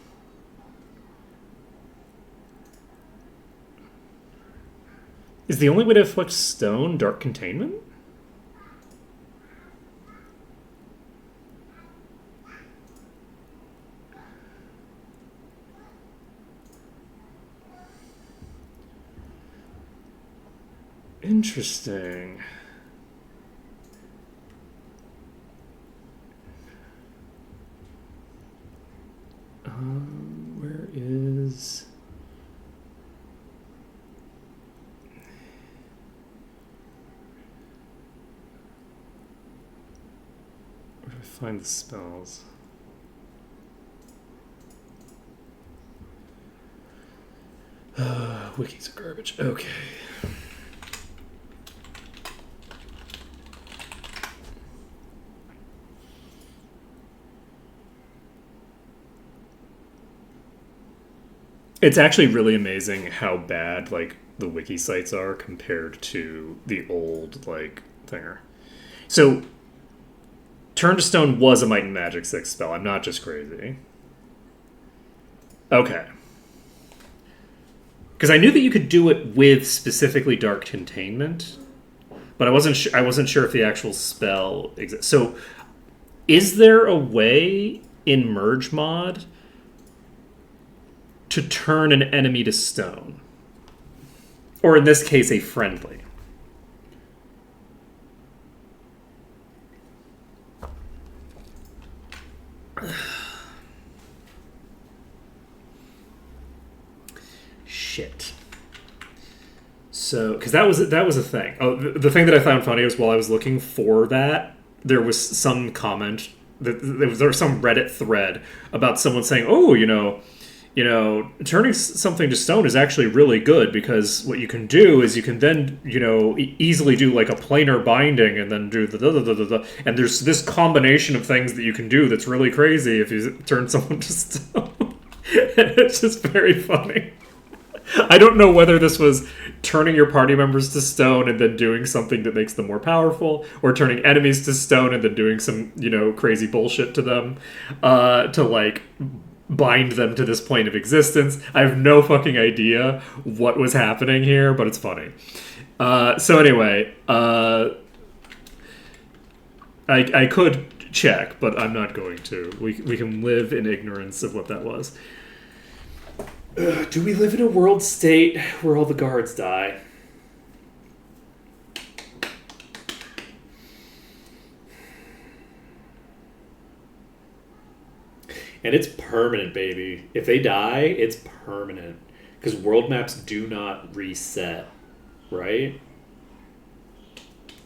Is the only way to have Flesh to Stone Dark Containment? Interesting. Where is... Where do I find the spells? Wikis are garbage. Okay. It's actually really amazing how bad like the wiki sites are compared to the old like thinger. So Turn to Stone was a Might and Magic 6 spell. I'm not just crazy. Okay. Because I knew that you could do it with specifically Dark Containment, but I wasn't sure if the actual spell exists. So is there a way in Merge Mod to turn an enemy to stone. Or in this case, a friendly. Shit. So, because that was a thing. Oh, the thing that I found funny was while I was looking for that, there was some comment that there was some Reddit thread about someone saying, "Oh, turning something to stone is actually really good because what you can do is you can then easily do like a planar binding and then do the and there's this combination of things that you can do that's really crazy if you turn someone to stone." And it's just very funny. I don't know whether this was turning your party members to stone and then doing something that makes them more powerful, or turning enemies to stone and then doing some, crazy bullshit to them, to, like, bind them to this plane of existence. I have no fucking idea what was happening here, but it's funny. So anyway, I could check, but I'm not going to. We can live in ignorance of what that was. Do we live in a world state where all the guards die? And it's permanent, baby. If they die, it's permanent. Because world maps do not reset, right?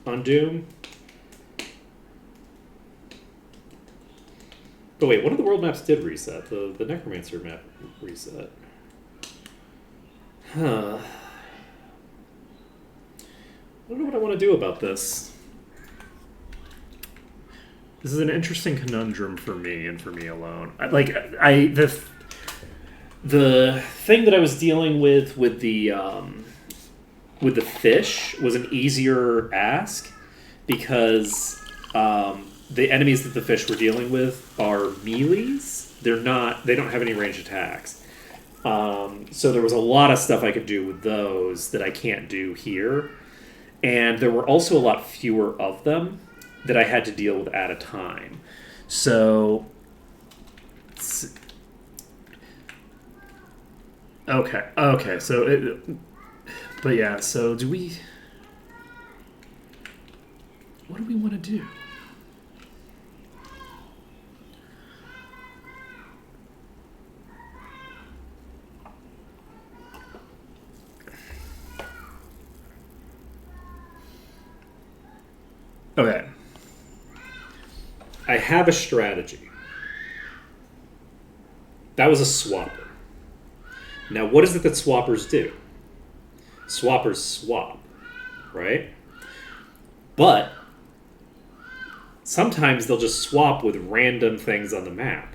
On Doom? Oh wait, one of the world maps did reset. The Necromancer map reset. Huh. I don't know what I want to do about this. This is an interesting conundrum for me and for me alone. The thing that I was dealing with the fish was an easier ask because the enemies that the fish were dealing with are melees. They don't have any ranged attacks. So there was a lot of stuff I could do with those that I can't do here. And there were also a lot fewer of them that I had to deal with at a time. So... Okay, so... But yeah, so do we... What do we want to do? Okay. I have a strategy. That was a swapper. Now, what is it that swappers do? Swappers swap, right? But sometimes they'll just swap with random things on the map.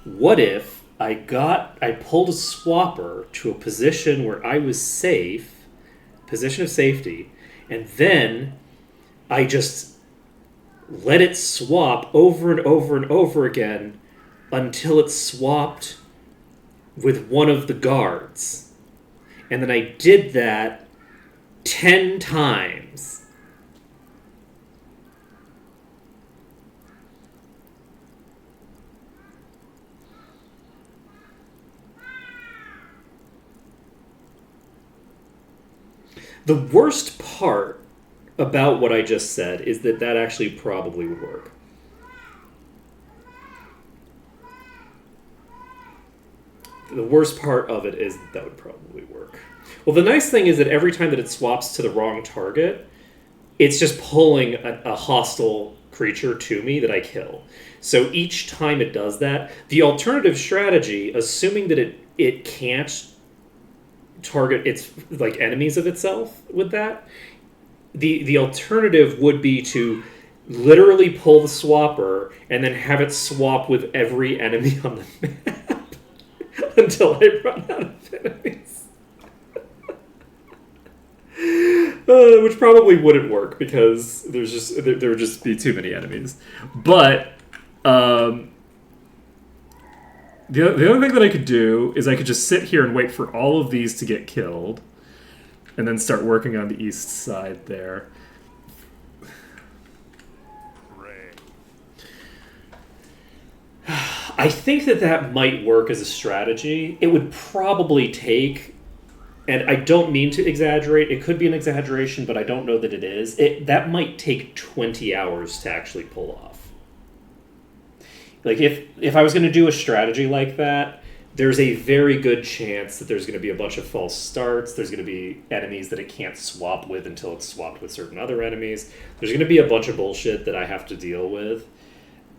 What if I pulled a swapper to a position where I was safe, position of safety, and then I just let it swap over and over and over again until it swapped with one of the guards. And then I did that 10 times. The worst part about what I just said is that actually probably would work. The worst part of it is that would probably work. Well, the nice thing is that every time that it swaps to the wrong target, it's just pulling a hostile creature to me that I kill. So each time it does that, the alternative strategy, assuming that it can't target its like enemies of itself with that, the alternative would be to literally pull the swapper and then have it swap with every enemy on the map until I run out of enemies. Which probably wouldn't work because there would just be too many enemies. But the other thing that I could do is I could just sit here and wait for all of these to get killed and then start working on the east side there. Pray. I think that might work as a strategy. It would probably take, and I don't mean to exaggerate, it could be an exaggeration, but I don't know that it is. That might take 20 hours to actually pull off. Like, if I was going to do a strategy like that, there's a very good chance that there's going to be a bunch of false starts. There's going to be enemies that it can't swap with until it's swapped with certain other enemies. There's going to be a bunch of bullshit that I have to deal with.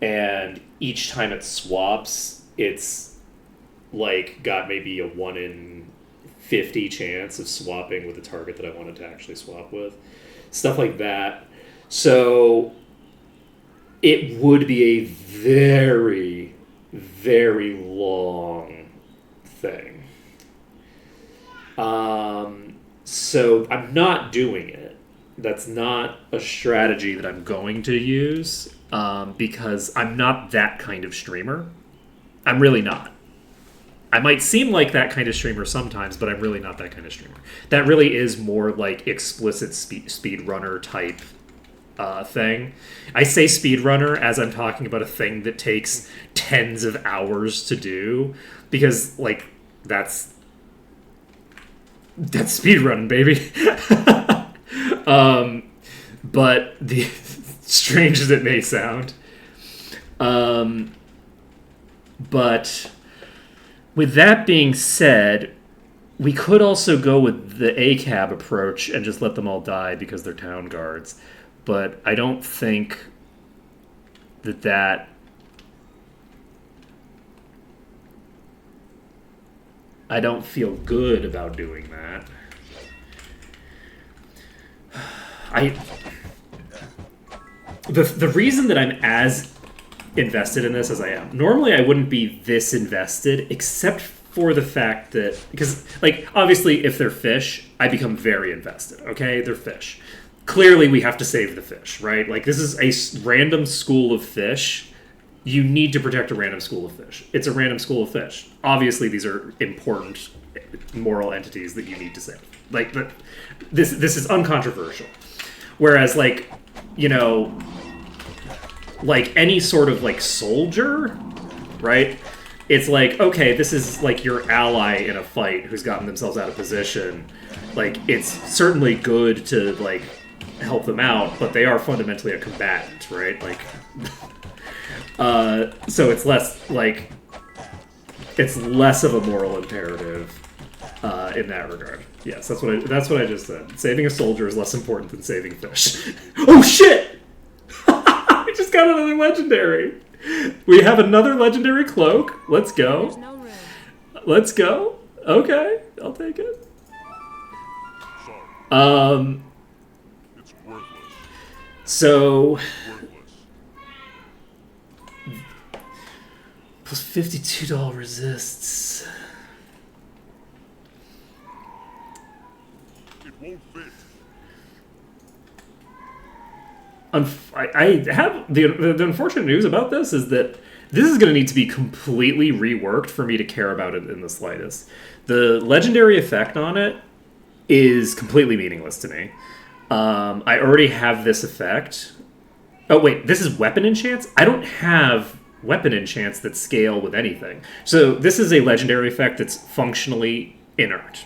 And each time it swaps, it's like got maybe a 1 in 50 chance of swapping with the target that I wanted to actually swap with. Stuff like that. So it would be a very, very long thing. So I'm not doing it. That's not a strategy that I'm going to use because I'm not that kind of streamer. I'm really not. I might seem like that kind of streamer sometimes, but I'm really not that kind of streamer. That really is more like explicit speedrunner type thing. I say speedrunner as I'm talking about a thing that takes tens of hours to do, because like that's speedrunning, baby. But the strange as it may sound, but with that being said, we could also go with the ACAB approach and just let them all die because they're town guards. But I don't think that I don't feel good about doing that. The reason that I'm as invested in this as I am, normally I wouldn't be this invested, except for the fact that, because like obviously if they're fish, I become very invested. Okay, they're fish. Clearly we have to save the fish, right? Like this is a random school of fish. You need to protect a random school of fish. It's a random school of fish. Obviously these are important moral entities that you need to save. Like this is uncontroversial. Whereas like, you know, like any sort of like soldier, right? It's like, okay, this is like your ally in a fight who's gotten themselves out of position. Like it's certainly good to like help them out, but they are fundamentally a combatant, right? Like, so it's less like it's less of a moral imperative in that regard. Yes, that's what I just said. Saving a soldier is less important than saving fish. Oh shit! I just got another legendary. We have another legendary cloak. Let's go. There's no room. Let's go. Okay, I'll take it. Sorry, it's worthless. So Worthless. plus $52 resists. It won't fit. I have the unfortunate news about this is that this is going to need to be completely reworked for me to care about it in the slightest. The legendary effect on it is completely meaningless to me. I already have this effect. Oh wait, this is weapon enchants? I don't have weapon enchants that scale with anything. So this is a legendary effect that's functionally inert.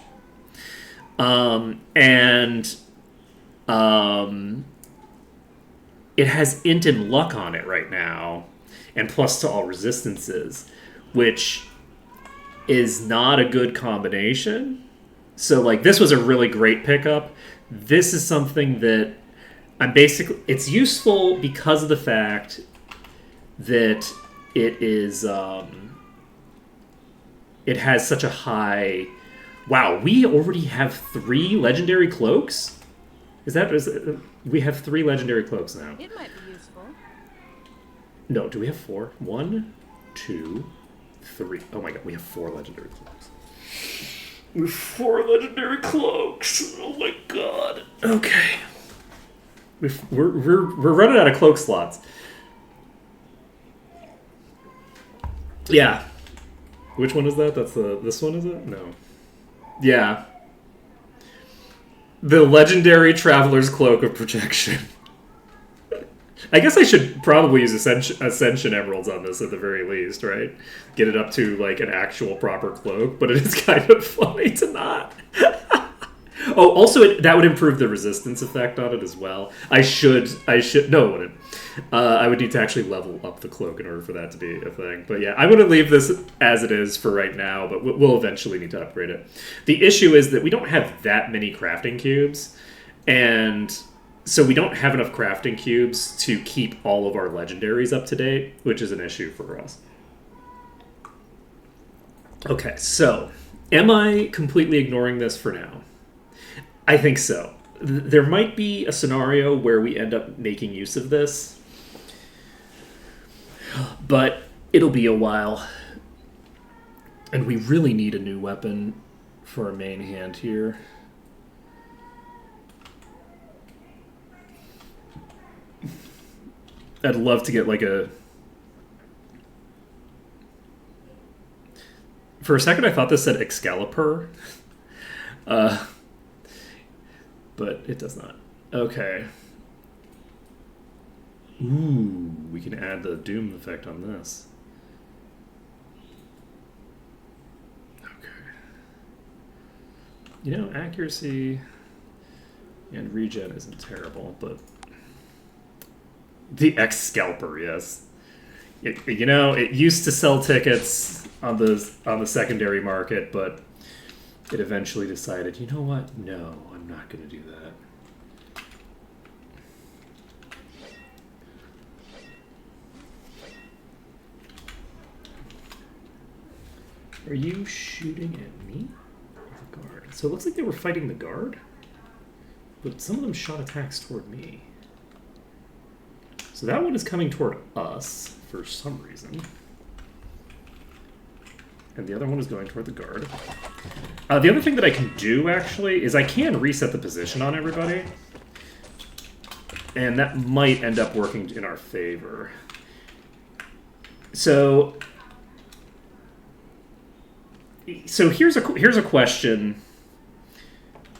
It has int and luck on it right now, and plus to all resistances, which is not a good combination. So, like, this was a really great pickup. This is something that it's useful because of the fact that it is, it has such a high... Wow, we already have 3 legendary cloaks? We have 3 legendary cloaks now. It might be useful. No, do we have 4? 1, 2, 3. Oh my god, we have 4 legendary cloaks. We have 4 legendary cloaks. Oh my god. Okay. We're running out of cloak slots. Yeah. Which one is that? That's this one, is it? No. Yeah. The legendary Traveler's Cloak of Protection. I guess I should probably use Ascension Emeralds on this at the very least, right? Get it up to, like, an actual proper cloak, but it is kind of funny to not. Oh, also, that would improve the resistance effect on it as well. No, it wouldn't. I would need to actually level up the cloak in order for that to be a thing. But yeah, I'm going to leave this as it is for right now, but we'll eventually need to upgrade it. The issue is that we don't have that many crafting cubes, and so we don't have enough crafting cubes to keep all of our legendaries up to date, which is an issue for us. Okay, so am I completely ignoring this for now? I think so. There might be a scenario where we end up making use of this, but it'll be a while. And we really need a new weapon for our main hand here. I'd love to get like a... For a second I thought this said Excalibur. But it does not. Okay. Ooh, we can add the Doom effect on this. Okay. You know, accuracy and regen isn't terrible, but... The X-Scalper, yes. It used to sell tickets on the secondary market, but it eventually decided, you know what? No, I'm not going to do that. Are you shooting at me? The guard. So it looks like they were fighting the guard, but some of them shot attacks toward me. So that one is coming toward us for some reason. And the other one is going toward the guard. The other thing that I can do, actually, is I can reset the position on everybody. And that might end up working in our favor. So here's a question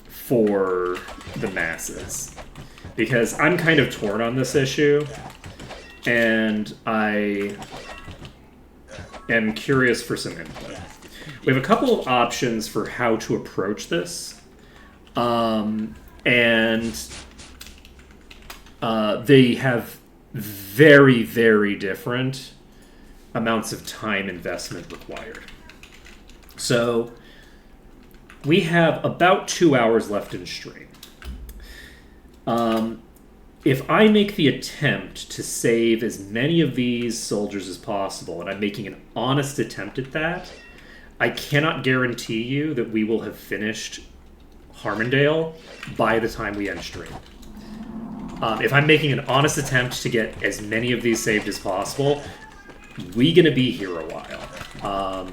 for the masses. Because I'm kind of torn on this issue. And I am curious for some input. We have a couple of options for how to approach this. And they have very, very different amounts of time investment required. So we have about 2 hours left in stream. If I make the attempt to save as many of these soldiers as possible, and I'm making an honest attempt at that, I cannot guarantee you that we will have finished Harmondale by the time we end stream. If I'm making an honest attempt to get as many of these saved as possible, we gonna be here a while.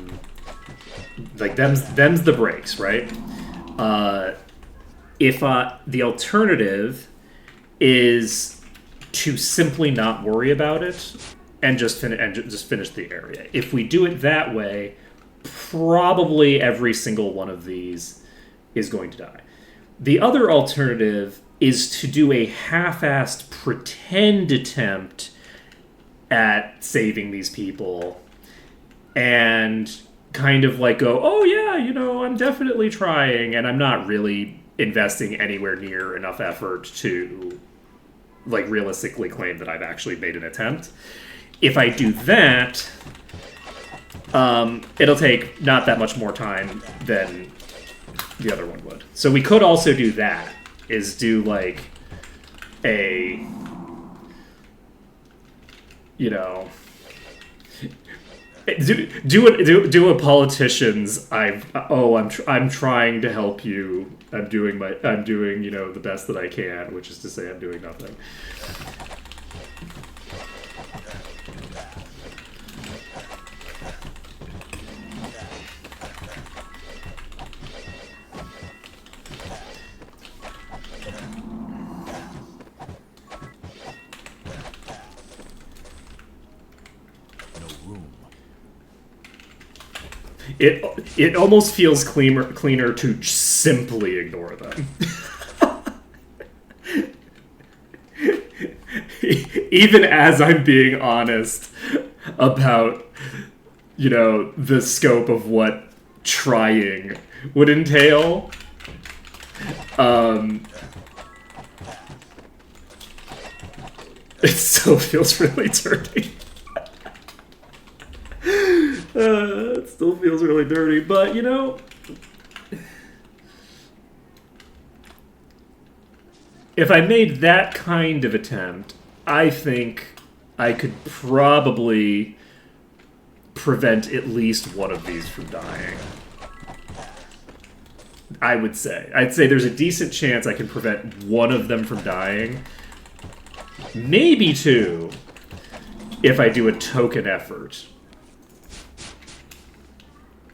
Like, them's the breaks, right? If the alternative is to simply not worry about it and just finish the area. If we do it that way, probably every single one of these is going to die. The other alternative is to do a half-assed pretend attempt at saving these people and kind of like go, oh yeah, I'm definitely trying, and I'm not really investing anywhere near enough effort to like realistically claim that I've actually made an attempt. If I do that, it'll take not that much more time than the other one would. So we could also do that, is do like a, do a politician's I'm trying to help you. I'm doing the best that I can, which is to say I'm doing nothing. It almost feels cleaner to simply ignore them. Even as I'm being honest about, the scope of what trying would entail. It still feels really dirty. It still feels really dirty, but if I made that kind of attempt, I think I could probably prevent at least one of these from dying. I'd say there's a decent chance I can prevent one of them from dying. Maybe two, if I do a token effort.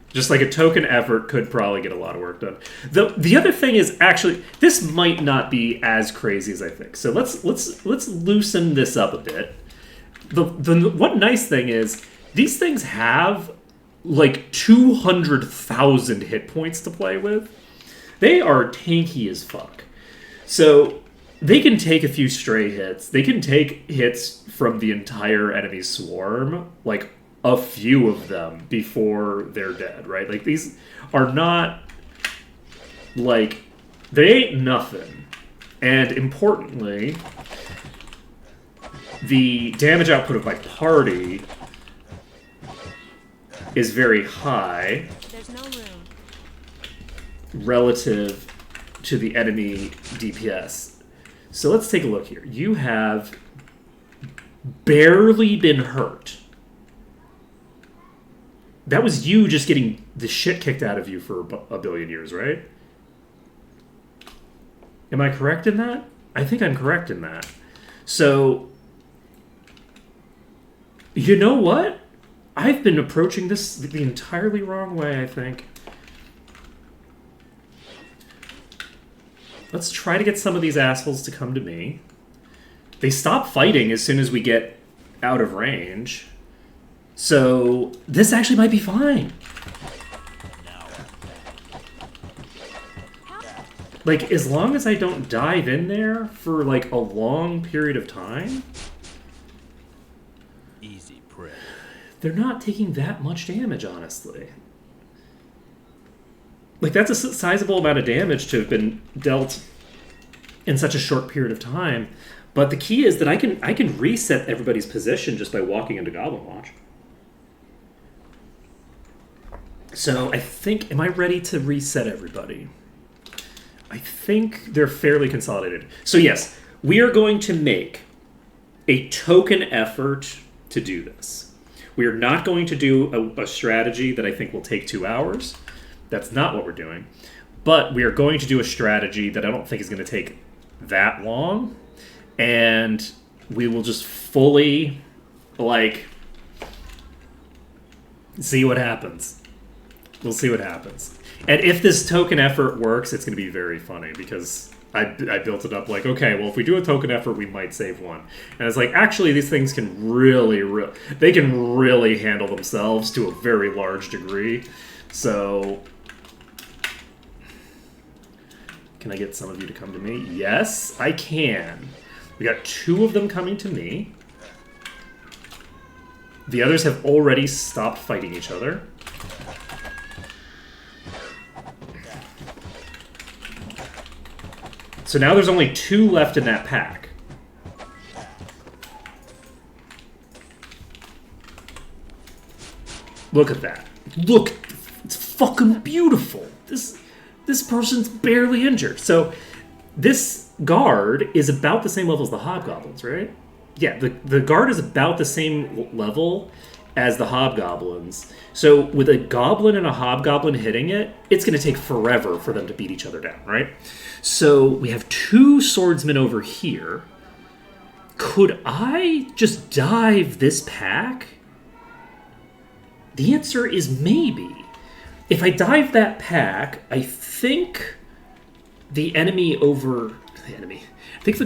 Just like a token effort could probably get a lot of work done. The other thing is, actually, this might not be as crazy as I think. So let's loosen this up a bit. The one nice thing is, these things have like 200,000 hit points to play with. They are tanky as fuck. So they can take a few stray hits. They can take hits from the entire enemy swarm, like a few of them before they're dead, right? Like, these are not, like, they ain't nothing. And importantly, the damage output of my party is very high. There's no room. Relative to the enemy DPS. So let's take a look here. You have barely been hurt. That was you just getting the shit kicked out of you for a billion years, right? Am I correct in that? I think I'm correct in that. So, you know what? I've been approaching this the entirely wrong way, I think. Let's try to get some of these assholes to come to me. They stop fighting as soon as we get out of range. So, this actually might be fine. Like, as long as I don't dive in there for, like, a long period of time, Easy prey. they're not taking that much damage, honestly. Like, that's a sizable amount of damage to have been dealt in such a short period of time. But the key is that I can reset everybody's position just by walking into Goblin Watch. So I think, am I ready to reset everybody? I think they're fairly consolidated. So yes, we are going to make a token effort to do this. We are not going to do a strategy that I think will take 2 hours. That's not what we're doing. But we are going to do a strategy that I don't think is going to take that long. And we will just fully, like, see what happens. We'll see what happens. And if this token effort works, it's going to be very funny because I built it up like, okay, well, if we do a token effort, we might save one. And it's like, actually, these things can they can really handle themselves to a very large degree. So, can I get some of you to come to me? Yes, I can. We got 2 of them coming to me. The others have already stopped fighting each other. So now there's only 2 left in that pack. Look at that. Look, it's fucking beautiful. This person's barely injured. So this guard is about the same level as the hobgoblins, right? Yeah, the guard is about the same level as the hobgoblins. So with a goblin and a hobgoblin hitting it, it's going to take forever for them to beat each other down, right? So we have 2 swordsmen over here. Could I just dive this pack? The answer is maybe. If I dive that pack, I think the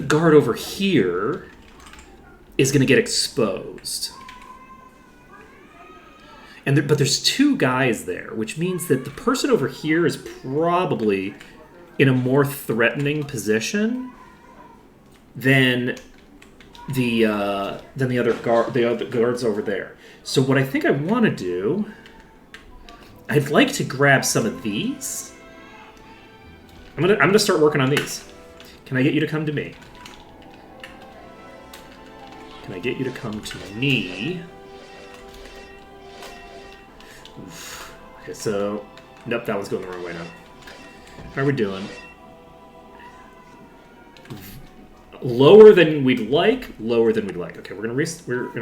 guard over here is going to get exposed. But there's 2 guys there, which means that the person over here is probably in a more threatening position than than the other guards over there. So what I think I want to do, I'd like to grab some of these. I'm gonna start working on these. Can I get you to come to me? Can I get you to come to me? Oof. Okay, so nope, that one's going the wrong way now. How are we doing? Lower than we'd like. Lower than we'd like. Okay, we're gonna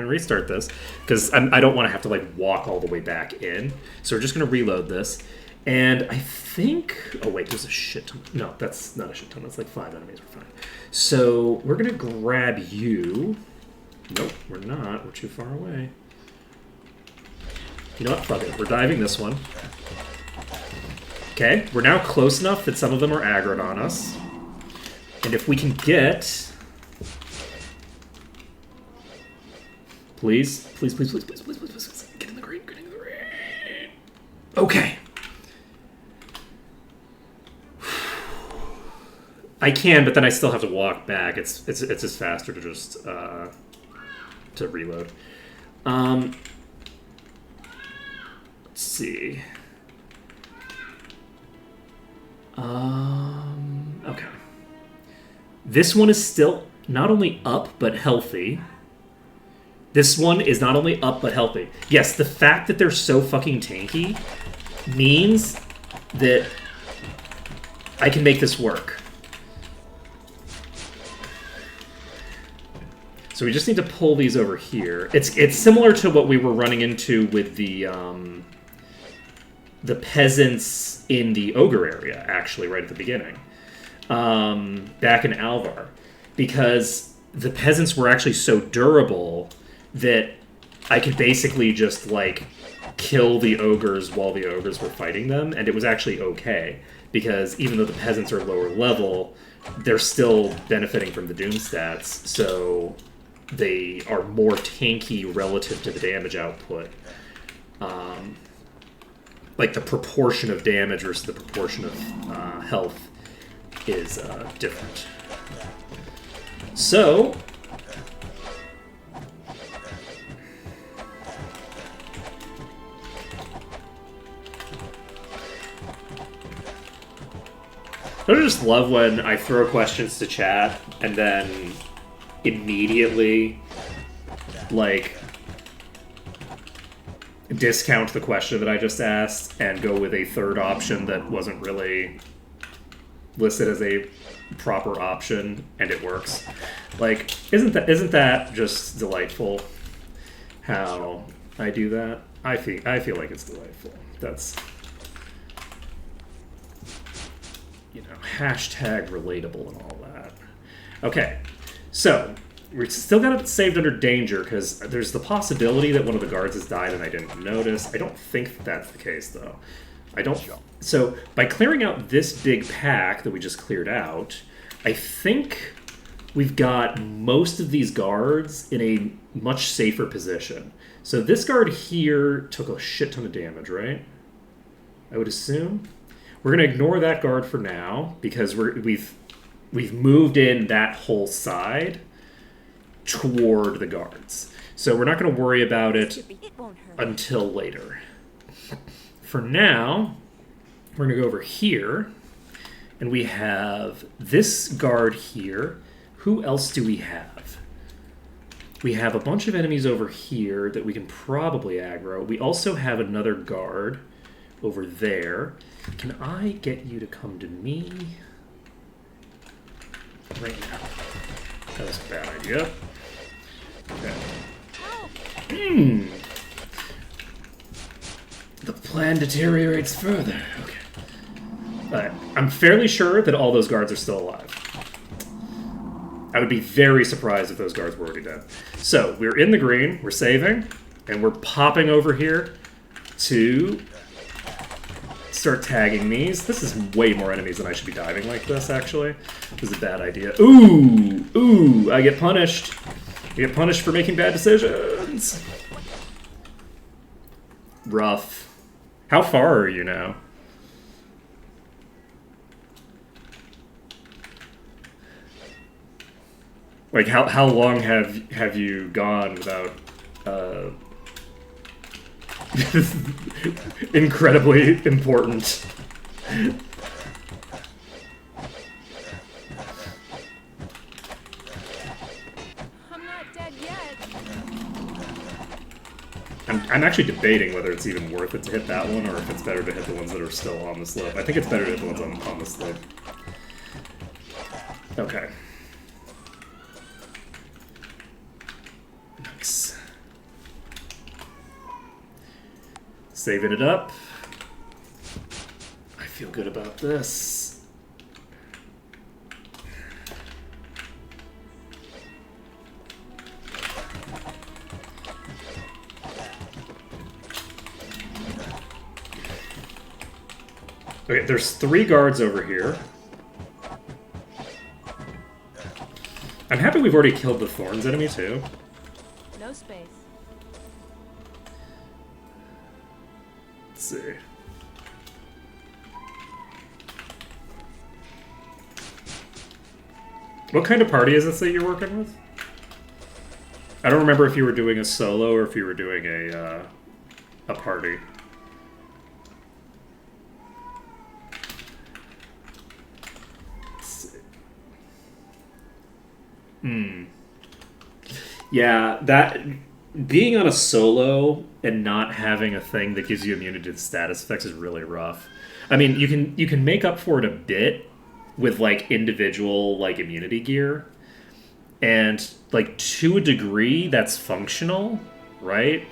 restart this because I don't want to have to like walk all the way back in. So we're just gonna reload this, and I think. Oh wait, there's a shit ton. No, that's not a shit ton. That's like 5 enemies. We're fine. So we're gonna grab you. Nope, we're not. We're too far away. You know what? Fuck it. We're diving this one. Okay, we're now close enough that some of them are aggroed on us. And if we can get... Please, please, please, please, please, please, please, please. Get in the green, get in the green. Okay. I can, but then I still have to walk back. It's just faster to just to reload. Let's see. Okay. This one is still not only up, but healthy. This one is not only up, but healthy. Yes, the fact that they're so fucking tanky means that I can make this work. So we just need to pull these over here. It's similar to what we were running into with the peasants in the ogre area, actually, right at the beginning. Back in Alvar, because the peasants were actually so durable that I could basically just like kill the ogres while the ogres were fighting them, and it was actually okay, because even though the peasants are lower level, they're still benefiting from the doom stats, so they are more tanky relative to the damage output. Like the proportion of damage versus the proportion of health is different. So, don't you just love when I throw questions to chat and then immediately, like, discount the question that I just asked and go with a third option that wasn't really listed as a proper option, and it works. Like, isn't that just delightful? How I do that? I feel like it's delightful. That's, you know, hashtag relatable and all that. Okay, so we still got it saved under danger because there's the possibility that one of the guards has died and I didn't notice. I don't think that's the case though. I don't. So by clearing out this big pack that we just cleared out, I think we've got most of these guards in a much safer position. So this guard here took a shit ton of damage, right? I would assume. We're going to ignore that guard for now because we've moved in that whole side toward the guards. So we're not going to worry about it until later. For now, we're going to go over here, and we have this guard here. Who else do we have? We have a bunch of enemies over here that we can probably aggro. We also have another guard over there. Can I get you to come to me right now? That was a bad idea. Okay. The plan deteriorates further. Okay. Alright. I'm fairly sure that all those guards are still alive. I would be very surprised if those guards were already dead. So, we're in the green, we're saving, and we're popping over here to start tagging these. This is way more enemies than I should be diving like this, actually. This is a bad idea. Ooh! Ooh! I get punished. I get punished for making bad decisions. Rough. How far are you now? Like, how long have you gone without incredibly important? I'm not dead yet. I'm actually debating whether it's even worth it to hit that one, or if it's better to hit the ones that are still on the slope. I think it's better to hit the ones on the slope. Okay. Nice. Saving it up. I feel good about this. Okay, there's 3 guards over here. I'm happy we've already killed the Thorns enemy, too. No space. Let's see. What kind of party is this that you're working with? I don't remember if you were doing a solo or if you were doing a party. Yeah, that being on a solo and not having a thing that gives you immunity to status effects is really rough. I mean, you can make up for it a bit with like individual like immunity gear, and like to a degree that's functional, right?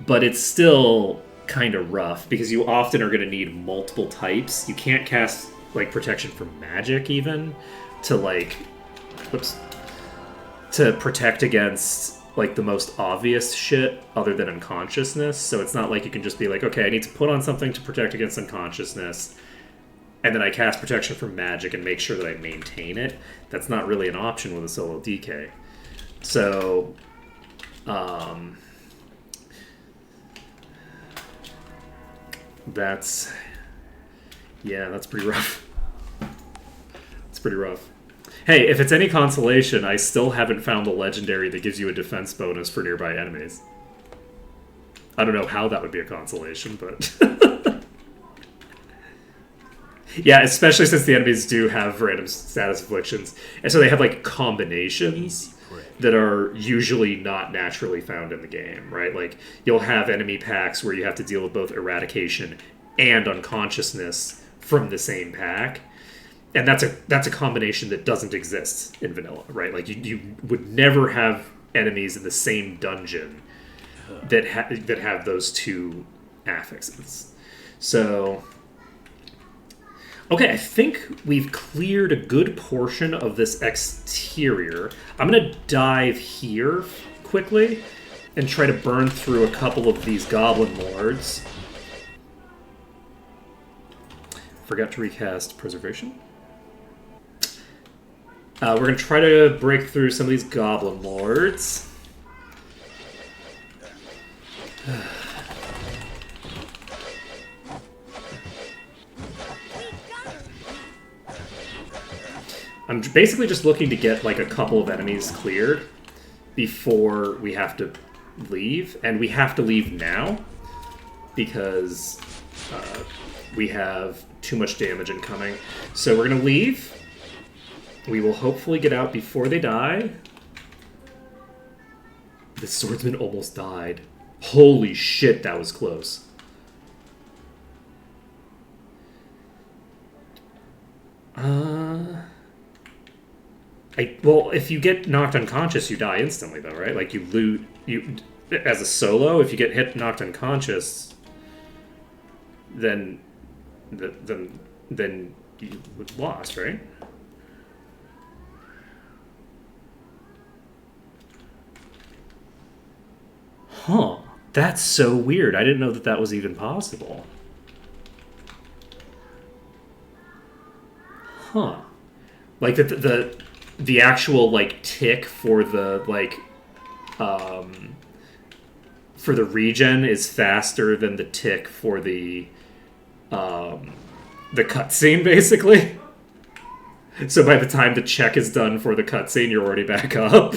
But it's still kind of rough because you often are going to need multiple types. You can't cast like protection from magic even to like, whoops, to protect against like the most obvious shit other than unconsciousness. So it's not like you can just be like, okay, I need to put on something to protect against unconsciousness, and then I cast protection from magic and make sure that I maintain it. That's not really an option with a solo DK. So, that's pretty rough. It's pretty rough. Hey, if it's any consolation, I still haven't found the legendary that gives you a defense bonus for nearby enemies. I don't know how that would be a consolation, but... Yeah, especially since the enemies do have random status afflictions. And so they have, like, combinations that are usually not naturally found in the game, right? Like, you'll have enemy packs where you have to deal with both eradication and unconsciousness from the same pack. And that's a combination that doesn't exist in vanilla, right? Like you would never have enemies in the same dungeon that have those two affixes. So, okay, I think we've cleared a good portion of this exterior. I'm gonna dive here quickly and try to burn through a couple of these goblin lords. Forgot to recast preservation. We're going to try to break through some of these goblin lords. I'm basically just looking to get like a couple of enemies cleared before we have to leave. And we have to leave now because we have too much damage incoming. So we're going to leave. We will hopefully get out before they die. The swordsman almost died. Holy shit, that was close. Well, if you get knocked unconscious, you die instantly, though, right? Like, you as a solo, if you get knocked unconscious, then you lost, right? Huh. That's so weird. I didn't know that that was even possible. Huh. Like the actual like tick for the like for the regen is faster than the tick for the cutscene, basically. So by the time the check is done for the cutscene, you're already back up.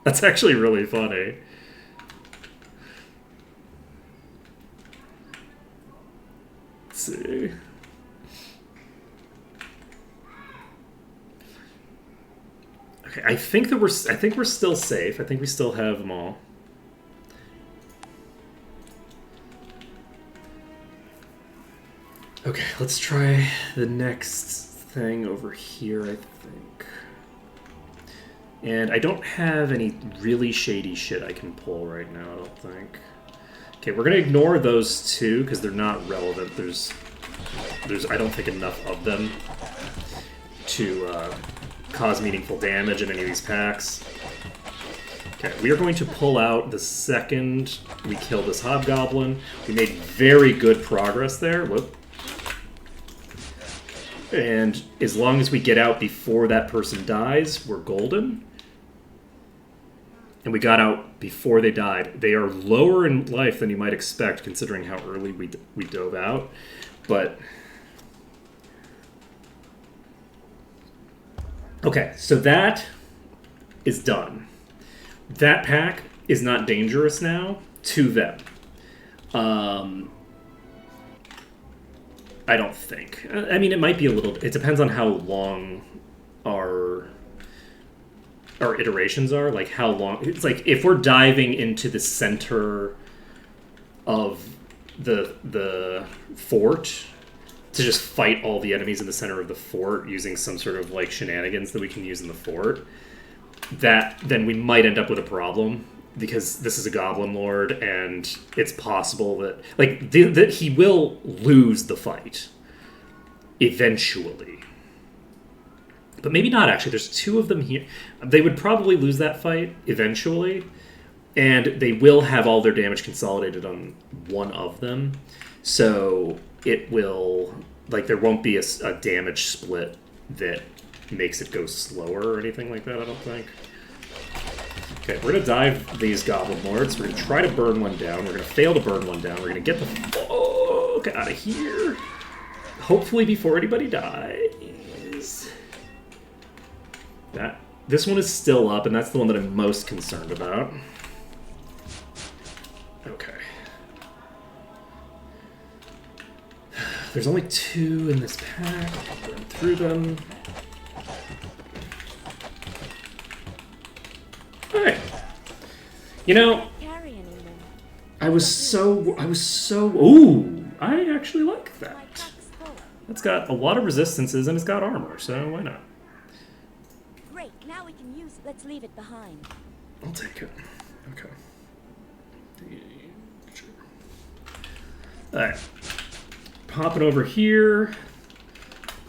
That's actually really funny. Let's see. Okay, I think we're still safe. I think we still have them all. Okay, let's try the next thing over here, I think. And I don't have any really shady shit I can pull right now, I don't think. Okay, we're gonna ignore those two because they're not relevant. There's I don't think enough of them to cause meaningful damage in any of these packs. Okay, we are going to pull out the second we kill this hobgoblin. We made very good progress there. Whoop. And as long as we get out before that person dies, we're golden. And we got out before they died. They are lower in life than you might expect, considering how early we dove out. But okay, so that is done. That pack is not dangerous now to them. I don't think. I mean, it might be a little... It depends on how long our iterations are. Like, how long... It's like, if we're diving into the center of the fort to just fight all the enemies in the center of the fort using some sort of, like, shenanigans that we can use in the fort, then we might end up with a problem. Because this is a Goblin Lord, and it's possible that... Like, that he will lose the fight. Eventually. But maybe not, actually. There's two of them here. They would probably lose that fight eventually. And they will have all their damage consolidated on one of them. So it will... Like, there won't be a damage split that makes it go slower or anything like that, I don't think. Okay, we're going to dive these Goblin Lords. We're going to try to burn one down. We're going to fail to burn one down. We're going to get the fuck out of here. Hopefully before anybody dies. This one is still up, and that's the one that I'm most concerned about. Okay. There's only two in this pack. I'll burn through them. Alright. You know, I was so... Ooh! I actually like that. It's got a lot of resistances, and it's got armor, so why not? Great, now we can use it. Let's leave it behind. I'll take it. Okay. Alright. Popping over here.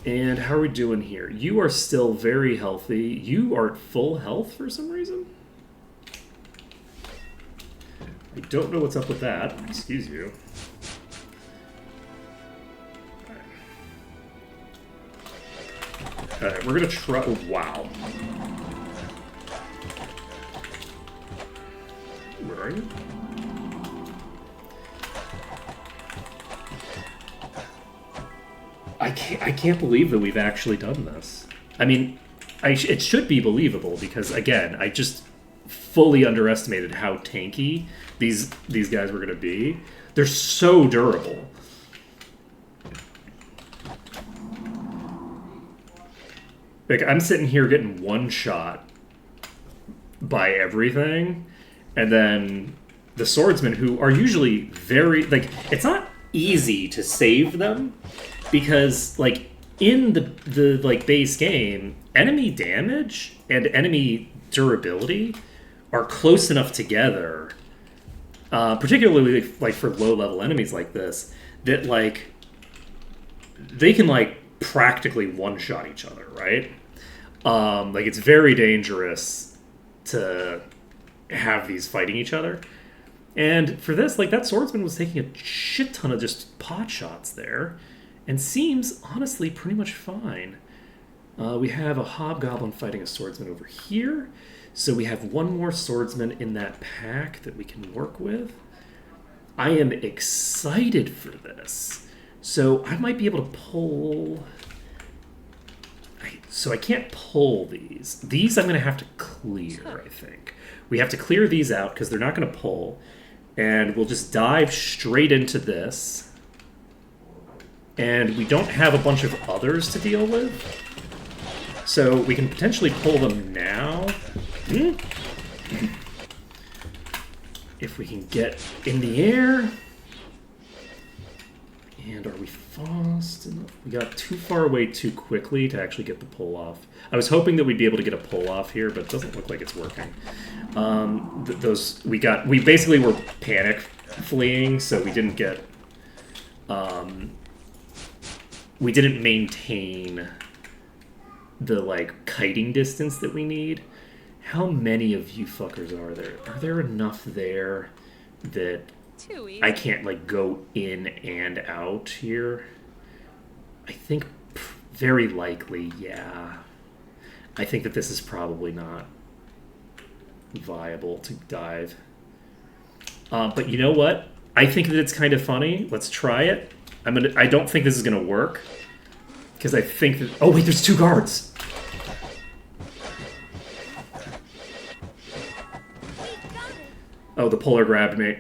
And how are we doing here? You are still very healthy. You are at full health for some reason? I don't know what's up with that. Excuse you. Alright, we're gonna try... Oh, wow. Where are you? I can't believe that we've actually done this. I mean, it should be believable because, again, I just fully underestimated how tanky these guys were going to be. They're so durable. Like, I'm sitting here getting one shot by everything, and then the swordsmen, who are usually very... Like, it's not easy to save them, because, like, in the like, base game, enemy damage and enemy durability are close enough together, particularly, like, for low-level enemies like this, that, like, they can, like, practically one-shot each other, right? Like, it's very dangerous to have these fighting each other. And for this, like, that swordsman was taking a shit ton of just pot shots there, and seems, honestly, pretty much fine. We have a hobgoblin fighting a swordsman over here, so we have one more swordsman in that pack that we can work with. I am excited for this. So I might be able to pull... So I can't pull these. These I'm going to have to clear, I think. We have to clear these out because they're not going to pull. And we'll just dive straight into this. And we don't have a bunch of others to deal with. So we can potentially pull them now. If we can get in the air. And are we fast enough? We got too far away too quickly to actually get the pull off. I was hoping that we'd be able to get a pull off here, but it doesn't look like it's working. We basically were panic fleeing, so we didn't get, we didn't maintain the like kiting distance that we need. How many of you fuckers are there? Are there enough there that Too easy. I can't like go in and out here? I think very likely, yeah. I think that this is probably not viable to dive. But you know what? I think that it's kind of funny. Let's try it. I don't think this is gonna work because I think that. Oh wait, there's 2 guards. Oh, the puller grabbed me.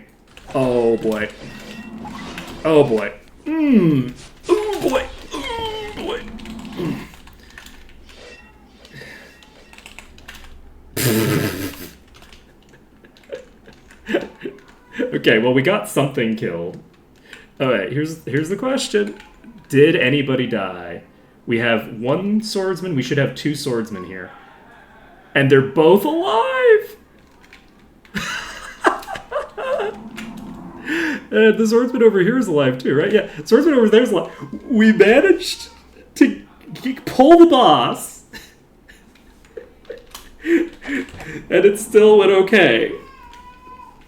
Oh boy. Oh boy. Oh boy. Oh boy. Okay, well we got something killed. Alright, here's the question. Did anybody die? We have 1 swordsman, we should have 2 swordsmen here. And they're both alive! The swordsman over here is alive too, right? Yeah, swordsman over there is alive. We managed to pull the boss. And it still went okay.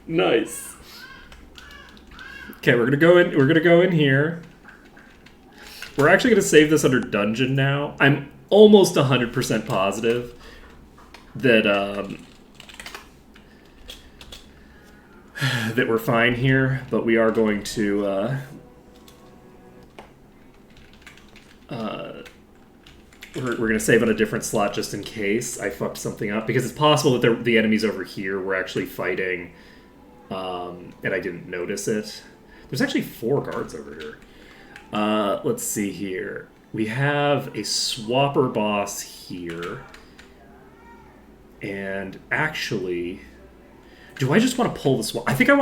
Nice. Okay, we're gonna go in here. We're actually gonna save this under dungeon now. I'm almost 100% positive that that we're fine here, but we are going to we're going to save on a different slot just in case I fucked something up, because it's possible that the enemies over here were actually fighting and I didn't notice it. There's actually 4 guards over here. Let's see here. We have a swapper boss here. And actually, do I just want to pull the swap? I think I want to